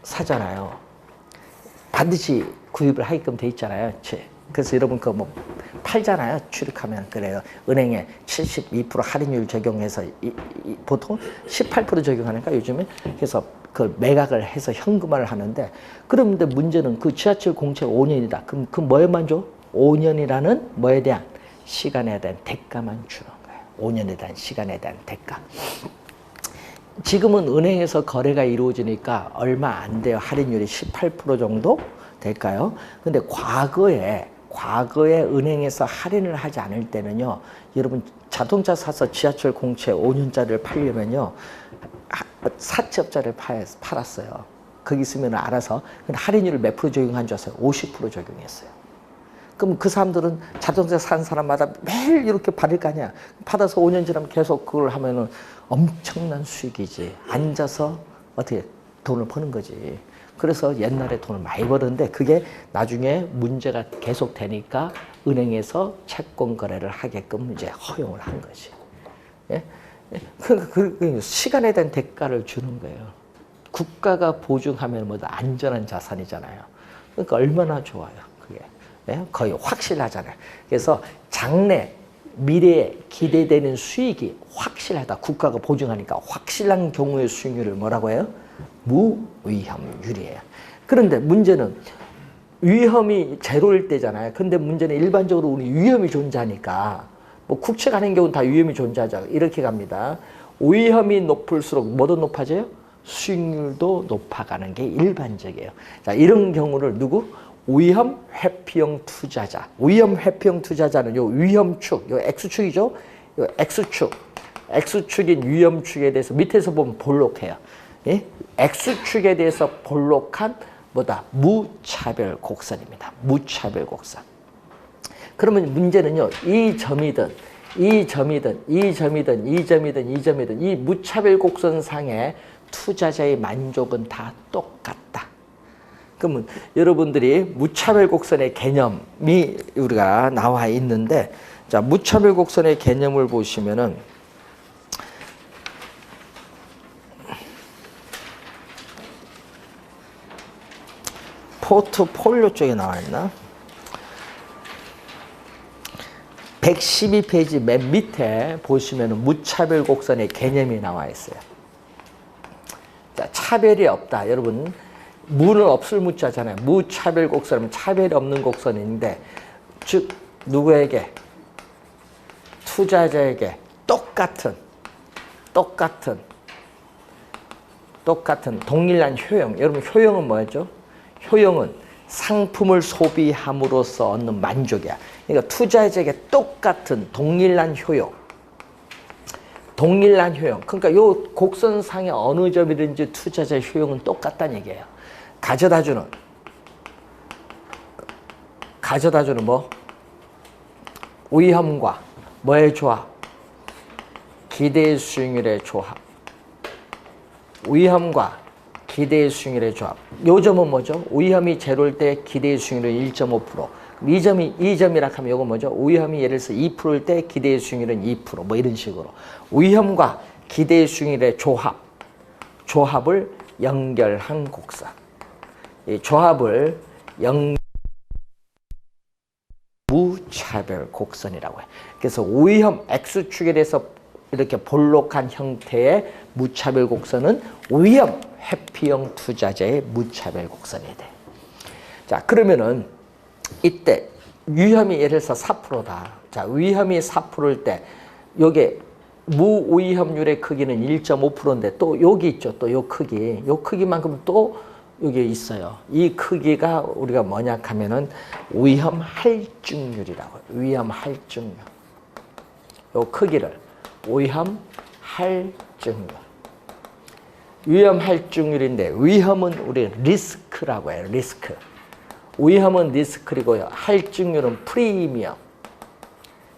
사잖아요. 반드시 구입을 하게끔 돼 있잖아요. 그래서 여러분 그거 뭐 팔잖아요. 출입하면 그래요. 은행에 72% 할인율 적용해서 보통 18% 적용하니까 요즘에 그래서 그걸 매각을 해서 현금화를 하는데, 그런데 문제는 그 지하철 공채가 5년이다. 그럼 그 뭐에만 줘? 5년이라는 뭐에 대한? 시간에 대한 대가만 주는 거예요. 5년에 대한 시간에 대한 대가. 지금은 은행에서 거래가 이루어지니까 얼마 안 돼요. 할인율이 18% 정도 될까요? 근데 과거에 은행에서 할인을 하지 않을 때는요, 여러분 자동차 사서 지하철 공채 5년짜리를 팔려면요, 사채업자를 팔았어요. 거기 있으면 알아서. 근데 할인율을 몇 프로 적용한 줄 아세요? 50% 적용했어요. 그럼 그 사람들은 자동차 산 사람마다 매일 이렇게 받을 거 아니야. 받아서 5년 지나면 계속 그걸 하면은 엄청난 수익이지. 앉아서 어떻게 돈을 버는 거지. 그래서 옛날에 돈을 많이 벌었는데 그게 나중에 문제가 계속 되니까 은행에서 채권 거래를 하게끔 이제 허용을 한 거지. 예? 그 시간에 대한 대가를 주는 거예요. 국가가 보증하면 뭐다 안전한 자산이잖아요. 그러니까 얼마나 좋아요, 그게. 예? 거의 확실하잖아요. 그래서 장래, 미래에 기대되는 수익이 확실하다. 국가가 보증하니까 확실한 경우의 수익률을 뭐라고 해요? 무위험률이에요. 그런데 문제는 위험이 제로일 때잖아요. 근데 문제는 일반적으로 우리 위험이 존재하니까, 뭐 국채 가는 경우는 다 위험이 존재하죠. 이렇게 갑니다. 위험이 높을수록 뭐도 높아져요? 수익률도 높아가는 게 일반적이에요. 자, 이런 경우를 누구? 위험 회피형 투자자. 위험 회피형 투자자는 요 위험축, 요 X축이죠? 요 X축인 위험축에 대해서 밑에서 보면 볼록해요. 예? X축에 대해서 볼록한 뭐다? 무차별 곡선입니다. 무차별 곡선. 그러면 문제는요, 이 점이든 이 무차별 곡선상의 투자자의 만족은 다 똑같다. 그러면 여러분들이 무차별 곡선의 개념이 우리가 나와 있는데, 자, 무차별 곡선의 개념을 보시면은 포트폴리오 쪽에 나와 있나? 112페이지 맨 밑에 보시면은 무차별 곡선의 개념이 나와 있어요. 자, 차별이 없다. 여러분, 무는 없을 무자잖아요. 무차별 곡선은 차별이 없는 곡선인데, 즉 누구에게? 투자자에게 똑같은 동일한 효용. 여러분, 효용은 뭐였죠? 효용은 상품을 소비함으로써 얻는 만족이야. 그러니까 투자자에게 똑같은 동일한 효용. 그러니까 요 곡선상의 어느 점이든지 투자자의 효용은 똑같다는 얘기예요. 가져다주는 뭐? 위험과 뭐의 조합? 기대의 수익률의 조합. 위험과 기대의 수익률의 조합. 요 점은 뭐죠? 위험이 제로일 때 기대의 수익률은 1.5%. 이 점이라 하면 요거 뭐죠? 위험이 예를 들어서 2%일 때 기대의 수익률은 2%. 뭐 이런 식으로. 위험과 기대의 수익률의 조합을 연결한 곡선. 이 조합을 무차별 곡선이라고 해요. 그래서 위험 X축에 대해서 이렇게 볼록한 형태의 무차별 곡선은 위험 회피형 투자자의 무차별 곡선이 돼. 자, 그러면은 이때 위험이 예를 들어서 4%다. 자, 위험이 4%일 때 요게 무위험률의 크기는 1.5%인데 또 여기 있죠. 또 요 크기. 요 크기만큼 또 여기 있어요. 이 크기가 우리가 뭐냐 하면은 위험 할증률이라고 해요. 위험 할증률. 요 크기를 위험 할증률. 위험 할증률인데 위험은 우리 리스크라고 해요. 리스크. 위험은 리스크이고요. 할증률은 프리미엄.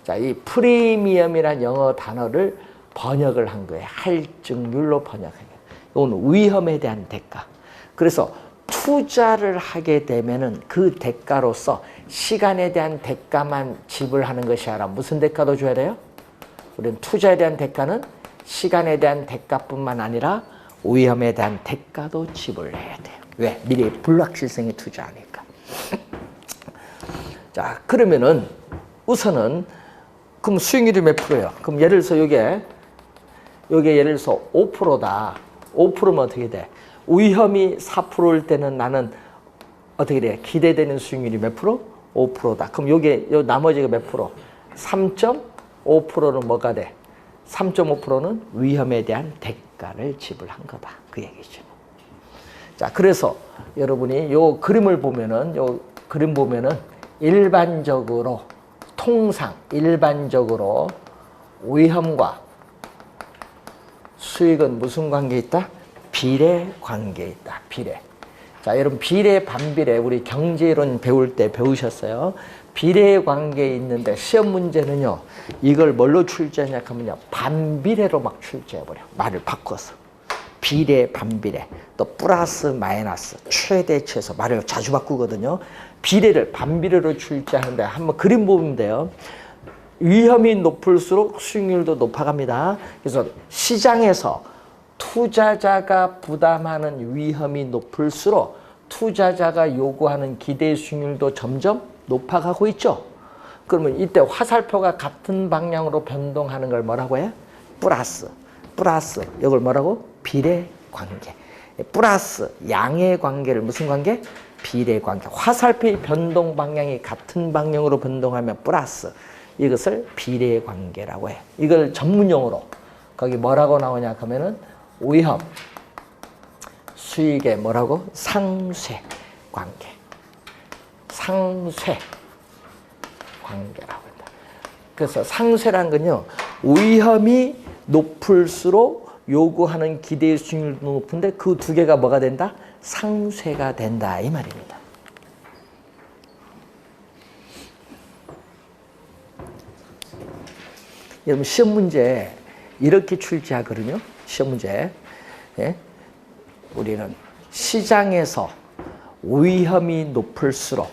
자, 이 프리미엄이란 영어 단어를 번역을 한 거예요. 할증률로 번역한 거예요. 이건 위험에 대한 대가. 그래서 투자를 하게 되면은 그 대가로서 시간에 대한 대가만 지불하는 것이 아니라 무슨 대가도 줘야 돼요? 우리는 투자에 대한 대가는 시간에 대한 대가뿐만 아니라 위험에 대한 대가도 지불해야 돼요. 왜? 미래의 불확실성에 투자하니까. 자, 그러면은 우선은 그럼 수익률이 몇 프로예요? 그럼 예를 들어서 요게 예를 들어서 5%다. 5%면 어떻게 돼? 위험이 4%일 때는 나는 어떻게 돼? 기대되는 수익률이 몇 프로? 5%다. 그럼 요 나머지가 몇 프로? 3.5%는 뭐가 돼? 3.5%는 위험에 대한 대가를 지불한 거다. 그 얘기죠. 자, 그래서 여러분이 요 그림을 보면은, 일반적으로, 일반적으로 위험과 수익은 무슨 관계에 있다? 비례 관계에 있다. 비례. 자, 여러분 비례, 반비례 우리 경제론 배울 때 배우셨어요. 비례 관계에 있는데 시험 문제는요. 이걸 뭘로 출제하냐 하면요. 반비례로 막 출제해버려. 말을 바꿔서. 비례, 반비례, 또 플러스, 마이너스, 최대, 최소 말을 자주 바꾸거든요. 비례를 반비례로 출제하는데 한번 그림 보면 돼요. 위험이 높을수록 수익률도 높아갑니다. 그래서 시장에서 투자자가 부담하는 위험이 높을수록 투자자가 요구하는 기대 수익률도 점점 높아가고 있죠. 그러면 이때 화살표가 같은 방향으로 변동하는 걸 뭐라고 해요? 플러스. 이걸 뭐라고? 비례 관계. 플러스 양의 관계를 무슨 관계? 비례 관계. 화살표의 변동 방향이 같은 방향으로 변동하면 플러스. 이것을 비례 관계라고 해. 이걸 전문용어로 거기 뭐라고 나오냐 하면은 위험, 수익의 뭐라고? 상쇄 관계. 상쇄 관계라고 한다. 그래서 상쇄란 건요. 위험이 높을수록 요구하는 기대 수익률도 높은데 그 두 개가 뭐가 된다? 상쇄가 된다 이 말입니다. 여러분 시험 문제 이렇게 출제하거든요. 시험 문제. 예? 우리는 시장에서 위험이 높을수록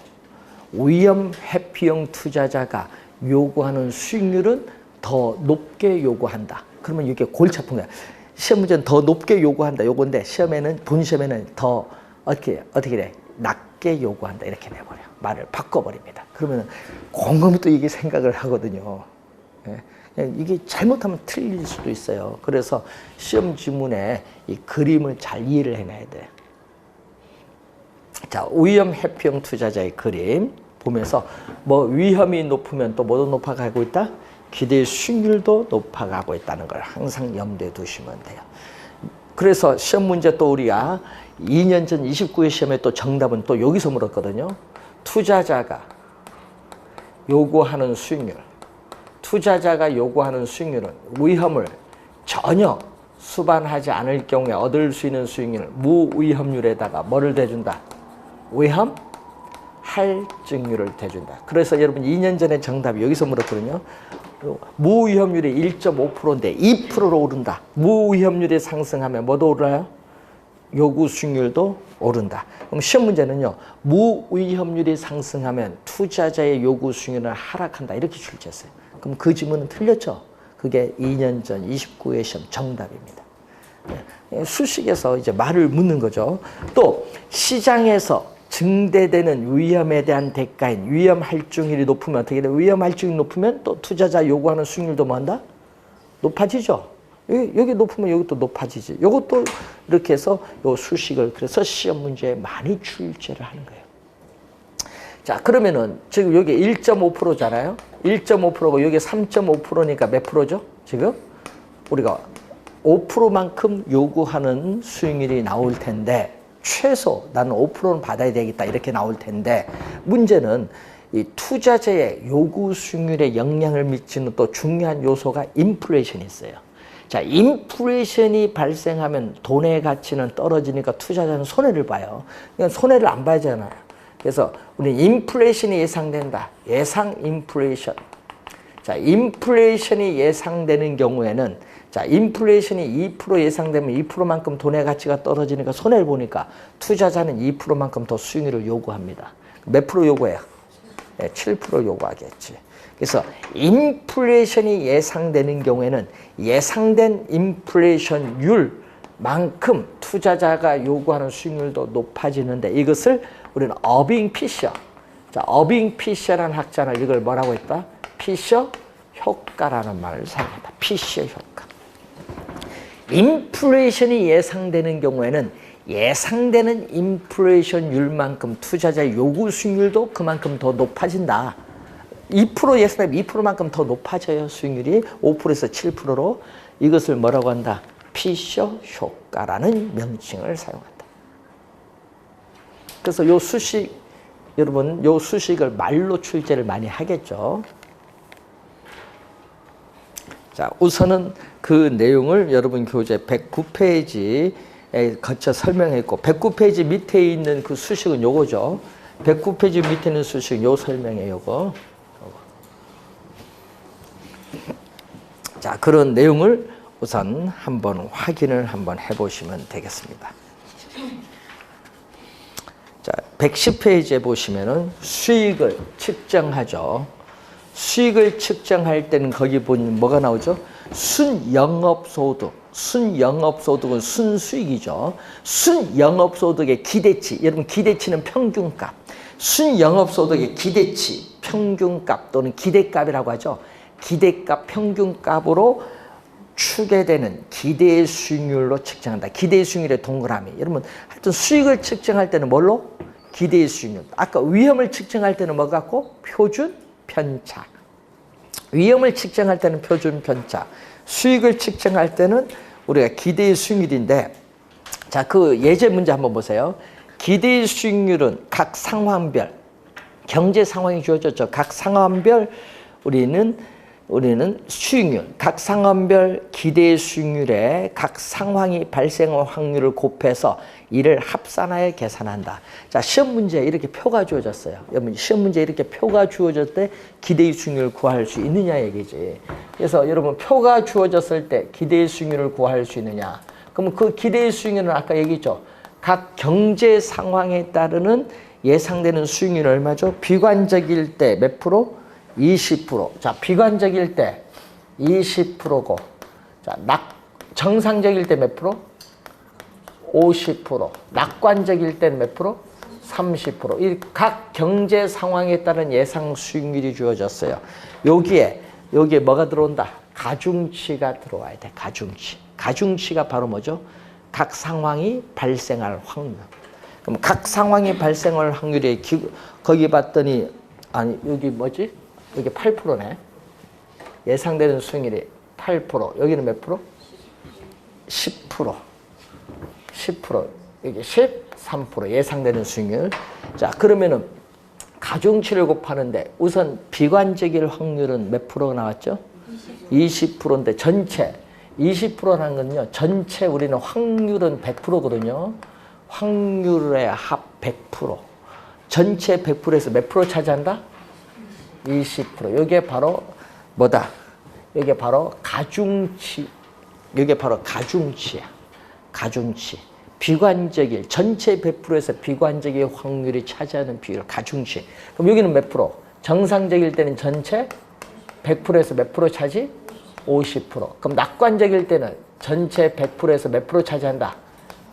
위험 회피형 투자자가 요구하는 수익률은 더 높게 요구한다. 그러면 이게 골치 아픈 거야. 시험 문제는 더 높게 요구한다. 요건데 시험에는 본 시험에는 더 어떻게 돼? 낮게 요구한다. 이렇게 내버려. 말을 바꿔버립니다. 그러면 곰곰이 또 이게 생각을 하거든요. 예? 이게 잘못하면 틀릴 수도 있어요. 그래서 시험 지문에 이 그림을 잘 이해를 해놔야 돼. 자, 위험 회피형 투자자의 그림 보면서 뭐 위험이 높으면 또 뭐도 높아가고 있다? 기대 수익률도 높아가고 있다는 걸 항상 염두에 두시면 돼요. 그래서 시험 문제 또 우리가 2년 전 29회 시험에 또 정답은 또 여기서 물었거든요. 투자자가 요구하는 수익률은 위험을 전혀 수반하지 않을 경우에 얻을 수 있는 수익률 무위험률에다가 뭐를 대준다? 위험 할증률을 대준다. 그래서 여러분 2년 전에 정답이 여기서 물었거든요. 무위험률이 1.5%인데 2%로 오른다. 무위험률이 상승하면 뭐도 오르나요? 요구 수익률도 오른다. 그럼 시험 문제는요. 무위험률이 상승하면 투자자의 요구 수익률은 하락한다. 이렇게 출제했어요. 그럼 그 지문은 틀렸죠? 그게 2년 전 29회 시험 정답입니다. 수식에서 이제 말을 묻는 거죠. 또 시장에서 증대되는 위험에 대한 대가인 위험 할증률이 높으면 어떻게 돼? 위험 할증률이 높으면 또 투자자 요구하는 수익률도 뭐 한다? 높아지죠. 여기 높으면 여기 또 높아지지. 요것도 이렇게 해서 요 수식을 그래서 시험 문제에 많이 출제를 하는 거예요. 자, 그러면은 지금 여기 1.5%잖아요. 1.5%고 여기 3.5%니까 몇 프로죠? 지금 우리가 5%만큼 요구하는 수익률이 나올 텐데 최소 나는 5%는 받아야 되겠다 이렇게 나올 텐데 문제는 이 투자자의 요구 수익률에 영향을 미치는 또 중요한 요소가 인플레이션이 있어요. 자, 인플레이션이 발생하면 돈의 가치는 떨어지니까 투자자는 손해를 봐요. 그러니까 손해를 안 봐야잖아요. 그래서 우리 인플레이션이 예상된다. 예상 인플레이션. 자, 인플레이션이 예상되는 경우에는 자, 인플레이션이 2% 예상되면 2%만큼 돈의 가치가 떨어지니까 손해를 보니까 투자자는 2%만큼 더 수익률을 요구합니다. 몇 프로 요구해요? 네, 7% 요구하겠지. 그래서 인플레이션이 예상되는 경우에는 예상된 인플레이션율만큼 투자자가 요구하는 수익률도 높아지는데 이것을 우리는 어빙 피셔. 자, 어빙 피셔라는 학자는 이걸 뭐라고 했다? 피셔 효과라는 말을 사용했다. 피셔 효과. 인플레이션이 예상되는 경우에는 예상되는 인플레이션율만큼 투자자의 요구 수익률도 그만큼 더 높아진다. 2% 예상되면 2%만큼 더 높아져요. 수익률이 5%에서 7%로. 이것을 뭐라고 한다? 피셔 효과라는 명칭을 사용한다. 그래서 요 수식, 여러분 요 수식을 말로 출제를 많이 하겠죠. 자, 우선은 그 내용을 여러분 교재 109페이지에 거쳐 설명했고, 109페이지 밑에 있는 그 수식은 요거죠. 109페이지 밑에 있는 수식은 요 설명이에요. 요거. 자, 그런 내용을 우선 한번 확인을 한번 해보시면 되겠습니다. 자, 110페이지에 보시면은 수익을 측정하죠. 수익을 측정할 때는 거기 보면 뭐가 나오죠? 순영업소득. 순영업소득은 순수익이죠. 순영업소득의 기대치. 여러분 기대치는 평균값. 순영업소득의 기대치, 평균값 또는 기대값이라고 하죠. 기대값, 평균값으로 추계되는 기대 수익률로 측정한다. 기대 수익률의 동그라미. 여러분 하여튼 수익을 측정할 때는 뭘로? 기대 수익률. 아까 위험을 측정할 때는 뭐 갖고? 표준 편차. 위험을 측정할 때는 표준 편차. 수익을 측정할 때는 우리가 기대 수익률인데, 자, 그 예제 문제 한번 보세요. 기대 수익률은 각 상황별, 경제 상황이 주어졌죠. 각 상황별 우리는 수익률, 각 상황별 기대 수익률에 각 상황이 발생할 확률을 곱해서 이를 합산하여 계산한다. 자, 시험 문제에 이렇게 표가 주어졌어요. 여러분, 시험 문제에 이렇게 표가 주어졌을 때 기대 수익률을 구할 수 있느냐 얘기지. 그래서 여러분, 표가 주어졌을 때 기대 수익률을 구할 수 있느냐. 그러면 그 기대 수익률은 아까 얘기했죠. 각 경제 상황에 따르는 예상되는 수익률은 얼마죠? 비관적일 때 몇 프로? 20%. 자, 비관적일 때 20%고, 자, 정상적일 때 몇 프로? 50%. 낙관적일 때는 몇 프로? 30%. 이 각 경제 상황에 따른 예상 수익률이 주어졌어요. 여기에 뭐가 들어온다? 가중치가 들어와야 돼. 가중치. 가중치가 바로 뭐죠? 각 상황이 발생할 확률. 그럼 각 상황이 발생할 확률이 거기 봤더니, 아니 여기 뭐지? 여기 8%네. 예상되는 수익률이 8%. 여기는 몇 프로? 10%. 10%. 여기 13%. 예상되는 수익률. 자, 그러면은 가중치를 곱하는데 우선 비관적일 확률은 몇 프로가 나왔죠? 20%인데 전체 20%라는 건요. 전체 우리는 확률은 100%거든요. 확률의 합 100%. 전체 100%에서 몇 프로 차지한다? 20%. 이게 바로 뭐다? 이게 바로 가중치. 이게 바로 가중치야. 가중치. 비관적일, 전체 100%에서 비관적일 확률이 차지하는 비율, 가중치. 그럼 여기는 몇 프로? 정상적일 때는 전체 100%에서 몇 프로 차지? 50%. 그럼 낙관적일 때는 전체 100%에서 몇 프로 차지한다?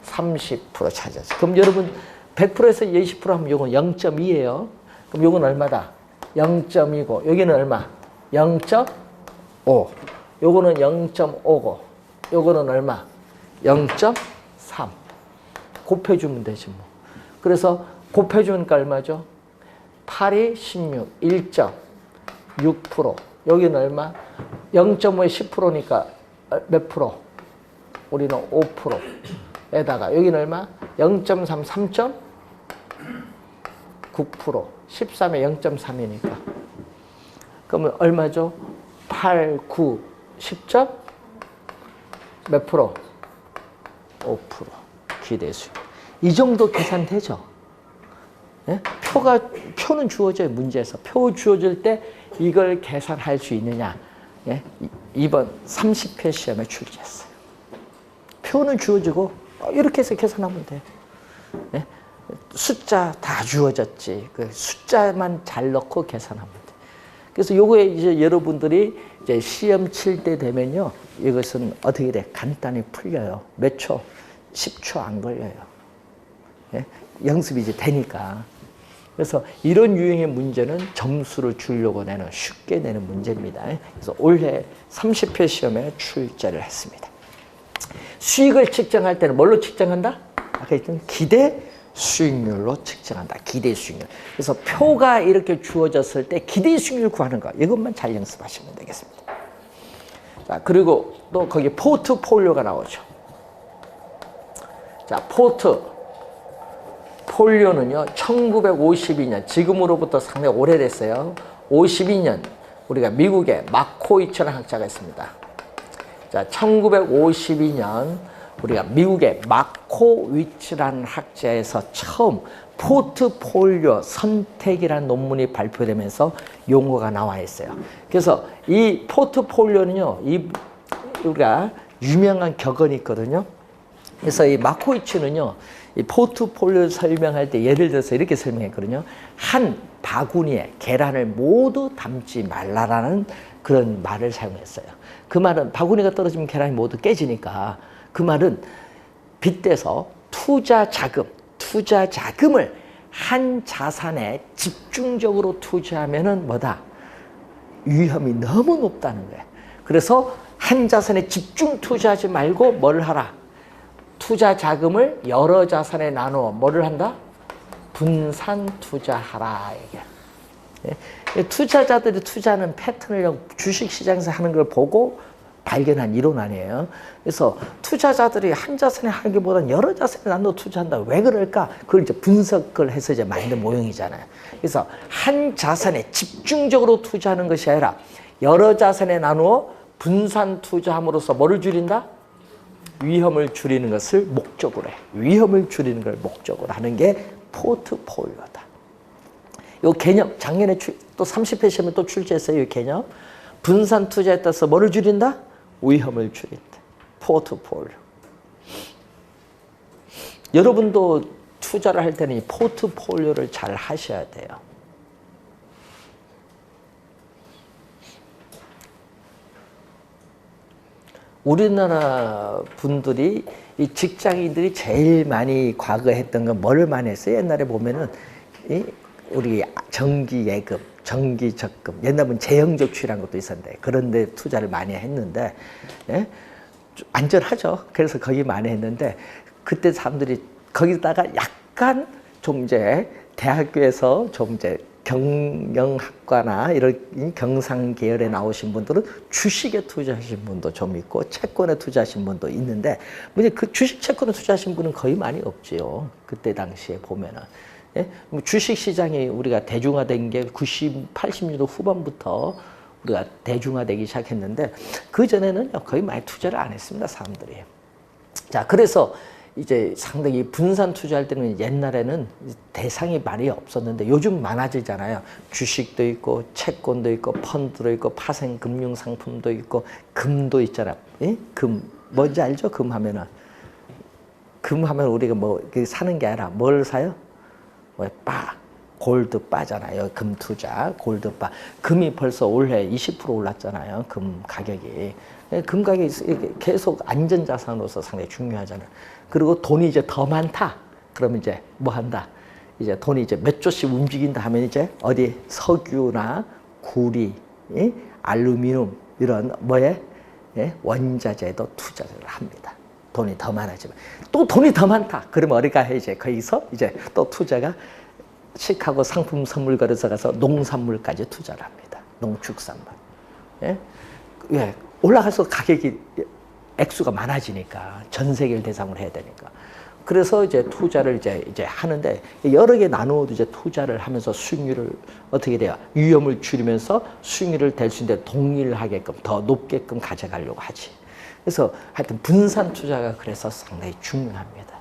30% 차지하죠. 그럼 여러분 100%에서 20% 하면 요건 0.2예요. 그럼 요건 얼마다? 0.2고 여기는 얼마? 0.5. 요거는 0.5고 요거는 얼마? 0.3. 곱해주면 되지 뭐. 그래서 곱해주니까 얼마죠? 8이 16, 1.6%. 여기는 얼마? 0.5에 10%니까 몇 프로? 우리는 5%에다가 여기는 얼마? 0.3, 3.9%. 13에 0.3이니까. 그러면 얼마죠? 8, 9, 10점? 몇 프로? 5%. 기대수. 이 정도 계산되죠? 예? 표는 주어져요, 문제에서. 표 주어질 때 이걸 계산할 수 있느냐. 예? 이번 30회 시험에 출제했어요. 표는 주어지고 이렇게 해서 계산하면 돼요. 예? 숫자 다 주어졌지. 그 숫자만 잘 넣고 계산하면 돼. 그래서 요거에 이제 여러분들이 이제 시험 칠 때 되면요. 이것은 어떻게 돼? 간단히 풀려요. 몇 초? 10초 안 걸려요. 예? 연습이 이제 되니까. 그래서 이런 유형의 문제는 점수를 주려고 내는 쉽게 내는 문제입니다. 그래서 올해 30회 시험에 출제를 했습니다. 수익을 측정할 때는 뭘로 측정한다? 아까 했던 기대 수익률로 측정한다. 기대 수익률. 그래서 표가 이렇게 주어졌을 때 기대 수익률 구하는 거 이것만 잘 연습하시면 되겠습니다. 자, 그리고 또 거기 포트폴리오가 나오죠. 자, 포트폴리오는요 1952년 지금으로부터 상당히 오래됐어요. 52년 우리가 미국의 마코이츠라는 학자가 있습니다. 자, 1952년 우리가 미국의 마코위츠라는 학자에서 처음 포트폴리오 선택이라는 논문이 발표되면서 용어가 나와 있어요. 그래서 이 포트폴리오는요, 우리가 유명한 격언이 있거든요. 그래서 이 마코위츠는요, 이 포트폴리오 설명할 때 예를 들어서 이렇게 설명했거든요. 한 바구니에 계란을 모두 담지 말라라는 그런 말을 사용했어요. 그 말은 바구니가 떨어지면 계란이 모두 깨지니까 그 말은 빗대서 투자 자금을 한 자산에 집중적으로 투자하면은 뭐다? 위험이 너무 높다는 거예요. 그래서 한 자산에 집중 투자하지 말고 뭘 하라? 투자 자금을 여러 자산에 나누어 뭐를 한다? 분산 투자하라. 이게. 투자자들이 투자하는 패턴을 주식시장에서 하는 걸 보고 발견한 이론 아니에요. 그래서 투자자들이 한 자산에 하는 게보다는 여러 자산에 나눠 투자한다. 왜 그럴까? 그걸 이제 분석을 해서 이제 만든 모형이잖아요. 그래서 한 자산에 집중적으로 투자하는 것이 아니라 여러 자산에 나누어 분산 투자함으로써 뭐를 줄인다? 위험을 줄이는 것을 목적으로 해. 위험을 줄이는 걸 목적으로 하는 게 포트폴리오다. 이 개념, 작년에 또 30회 시험에 또 출제했어요. 이 개념. 분산 투자에 따라서 뭐를 줄인다? 위험을 줄인다. 포트폴리오. 여러분도 투자를 할 때는 이 포트폴리오를 잘 하셔야 돼요. 우리나라 분들이 이 직장인들이 제일 많이 과거에 했던 건 뭐를 많이 했어요? 옛날에 보면은 우리 정기예금, 정기적금, 옛날에는 재형저축이라는 것도 있었는데 그런데 투자를 많이 했는데 예? 안전하죠. 그래서 거기 많이 했는데 그때 사람들이 거기다가 약간 좀 이제 대학교에서 좀 이제 경영학과나 이런 경상 계열에 나오신 분들은 주식에 투자하신 분도 좀 있고 채권에 투자하신 분도 있는데 그 주식 채권에 투자하신 분은 거의 많이 없지요. 그때 당시에 보면은. 예? 주식 시장이 우리가 대중화된 게 90, 80년대 후반부터 우리가 대중화되기 시작했는데 그 전에는 거의 많이 투자를 안 했습니다, 사람들이. 자, 그래서 이제 상당히 분산 투자할 때는 옛날에는 대상이 많이 없었는데 요즘 많아지잖아요. 주식도 있고 채권도 있고 펀드도 있고 파생 금융 상품도 있고 금도 있잖아요. 예? 금 뭔지 알죠? 금 하면은 우리가 뭐 사는 게 아니라 뭘 사요? 골드 바잖아요. 금 투자, 골드 바. 금이 벌써 올해 20% 올랐잖아요. 금 가격이. 금 가격이 계속 안전자산으로서 상당히 중요하잖아요. 그리고 돈이 이제 더 많다. 그러면 이제 뭐 한다? 이제 돈이 이제 몇 조씩 움직인다 하면 이제 어디 석유나 구리, 알루미늄 이런 뭐에 원자재도 투자를 합니다. 돈이 더 많아지면 또 돈이 더 많다. 그러면 어디가 이제 거기서 이제 또 투자가 시카고 상품 선물 거래소 가서 농산물까지 투자를 합니다. 농축산물. 예? 왜? 올라가서 가격이 액수가 많아지니까 전 세계를 대상으로 해야 되니까. 그래서 이제 투자를 이제 하는데 여러 개 나누어도 이제 투자를 하면서 수익률을 어떻게 돼요? 위험을 줄이면서 수익률을 될 수 있는데 동일하게끔 더 높게끔 가져가려고 하지. 그래서 하여튼 분산 투자가 그래서 상당히 중요합니다.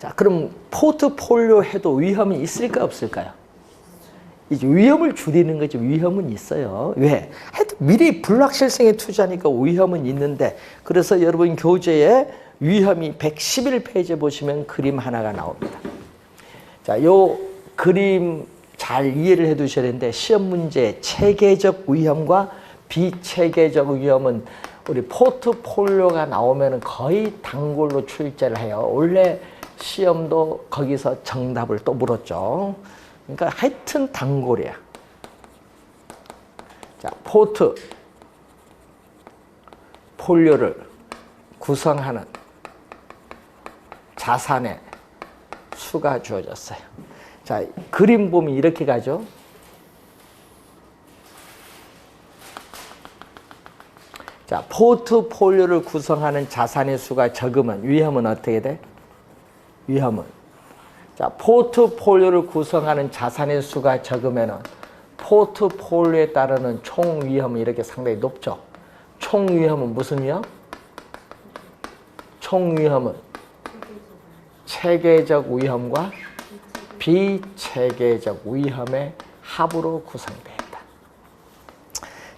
자, 그럼 포트폴리오 해도 위험이 있을까 없을까요? 이제 위험을 줄이는 거지 위험은 있어요. 왜? 하여튼 미래 불확실성에 투자하니까 위험은 있는데 그래서 여러분 교재에 위험이 111페이지에 보시면 그림 하나가 나옵니다. 자, 요 그림 잘 이해를 해 두셔야 되는데 시험 문제 체계적 위험과 비체계적 위험은 우리 포트폴리오가 나오면 거의 단골로 출제를 해요. 원래 시험도 거기서 정답을 또 물었죠. 그러니까 하여튼 단골이야. 자, 포트폴리오를 구성하는 자산의 수가 주어졌어요. 자, 그림 보면 이렇게 가죠. 자, 포트폴리오를 구성하는 자산의 수가 적으면 위험은 어떻게 돼? 위험은. 자, 포트폴리오를 구성하는 자산의 수가 적으면은 포트폴리오에 따르는 총 위험은 이렇게 상당히 높죠. 총 위험은 무슨 위험? 총 위험은 체계적 위험과 비체계적 위험의 합으로 구성되어 있다.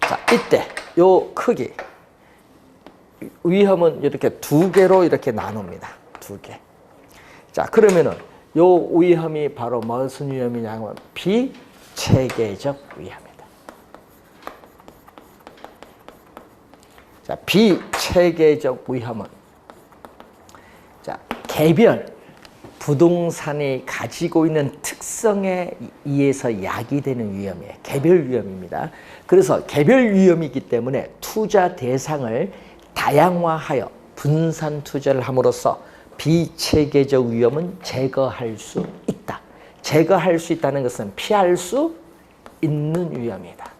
자, 이때 요 크기 위험은 이렇게 두 개로 이렇게 나눕니다. 두 개. 자, 그러면은 요 위험이 바로 무슨 위험이냐면 비체계적 위험이다. 자, 비체계적 위험은 자, 개별 부동산이 가지고 있는 특성에 의해서 야기되는 위험이에요. 개별 위험입니다. 그래서 개별 위험이기 때문에 투자 대상을 다양화하여 분산 투자를 함으로써 비체계적 위험은 제거할 수 있다. 제거할 수 있다는 것은 피할 수 있는 위험이다.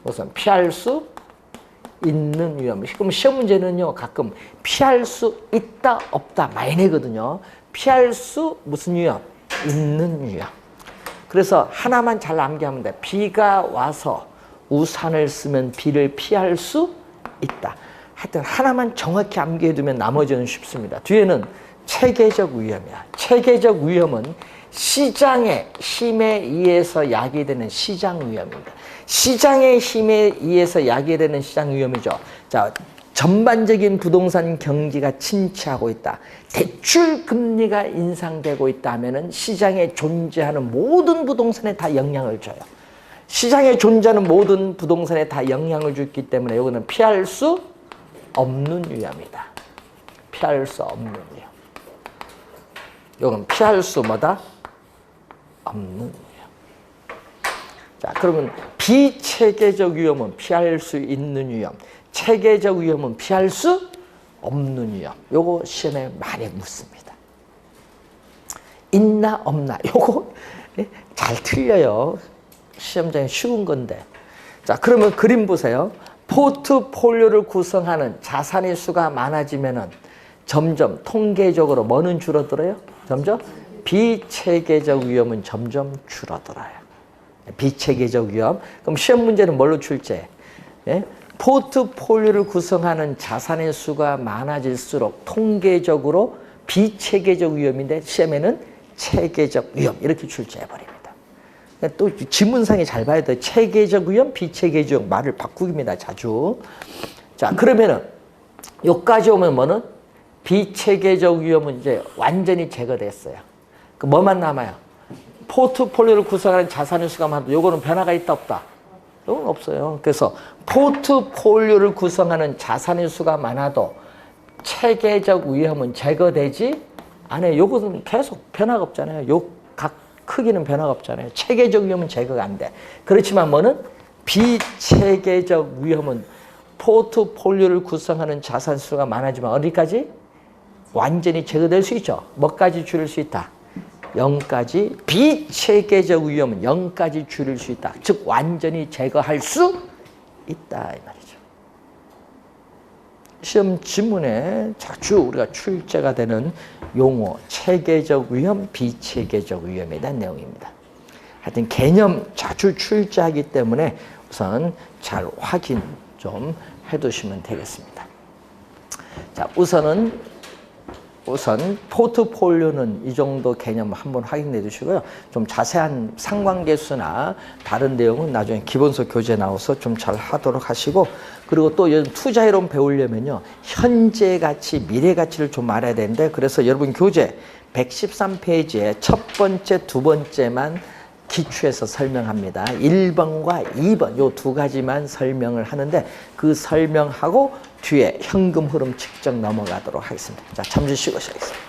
우선 피할 수 있는 위험. 그럼 시험 문제는요, 가끔 피할 수 있다, 없다 많이 내거든요. 피할 수 무슨 위험? 있는 위험. 그래서 하나만 잘 암기하면 돼. 비가 와서 우산을 쓰면 비를 피할 수 있다. 하여튼 하나만 정확히 암기해두면 나머지는 쉽습니다. 뒤에는 체계적 위험이야. 체계적 위험은 시장의 힘에 의해서 야기되는 시장 위험입니다. 시장의 힘에 의해서 야기되는 시장 위험이죠. 자, 전반적인 부동산 경기가 침체하고 있다. 대출 금리가 인상되고 있다 하면은 시장에 존재하는 모든 부동산에 다 영향을 줘요. 시장에 존재하는 모든 부동산에 다 영향을 주기 때문에 이거는 피할 수 없는 위험이다. 피할 수 없는 위험. 이건 피할 수 뭐다? 없는 위험. 자, 그러면 비체계적 위험은 피할 수 있는 위험, 체계적 위험은 피할 수 없는 위험. 요거 시험에 많이 묻습니다. 있나 없나? 요거 잘 틀려요. 시험장에 쉬운 건데. 자, 그러면 그림 보세요. 포트폴리오를 구성하는 자산의 수가 많아지면은 점점 통계적으로 뭐는 줄어들어요? 점점 비체계적 위험은 점점 줄어들어요. 비체계적 위험. 그럼 시험 문제는 뭘로 출제? 예? 포트폴리오를 구성하는 자산의 수가 많아질수록 통계적으로 비체계적 위험인데 시험에는 체계적 위험 이렇게 출제해버립니다. 또 지문상에 잘 봐야 돼. 체계적 위험, 비체계적 위험 말을 바꾸기입니다. 자주. 자, 그러면은 여기까지 오면 뭐는? 비체계적 위험은 이제 완전히 제거됐어요. 그 뭐만 남아요? 포트폴리오를 구성하는 자산의 수가 많아도 요거는 변화가 있다 없다? 이건 없어요. 그래서 포트폴리오를 구성하는 자산의 수가 많아도 체계적 위험은 제거되지 않아요. 요거는 계속 변화가 없잖아요. 요 각 크기는 변화가 없잖아요. 체계적 위험은 제거가 안 돼. 그렇지만 뭐는? 비체계적 위험은 포트폴리오를 구성하는 자산 수가 많아지면 어디까지? 완전히 제거될 수 있죠. 뭐까지 줄일 수 있다? 0까지. 비체계적 위험은 0까지 줄일 수 있다. 즉 완전히 제거할 수 있다 이 말이죠. 시험 지문에 자주 우리가 출제가 되는 용어, 체계적 위험, 비체계적 위험에 대한 내용입니다. 하여튼 개념 자주 출제하기 때문에 우선 잘 확인 좀 해두시면 되겠습니다. 자, 우선 포트폴리오는 이 정도 개념 한번 확인해 두시고요. 좀 자세한 상관계수나 다른 내용은 나중에 기본서 교재 나와서 좀 잘 하도록 하시고, 그리고 또 요즘 투자 이론 배우려면요, 현재 가치, 미래 가치를 좀 알아야 되는데, 그래서 여러분 교재 113페이지에 첫 번째, 두 번째만 기초해서 설명합니다. 1번과 2번 요 두 가지만 설명을 하는데 그 설명하고 뒤에 현금 흐름 측정 넘어가도록 하겠습니다. 자, 잠시 쉬고 시작하겠습니다.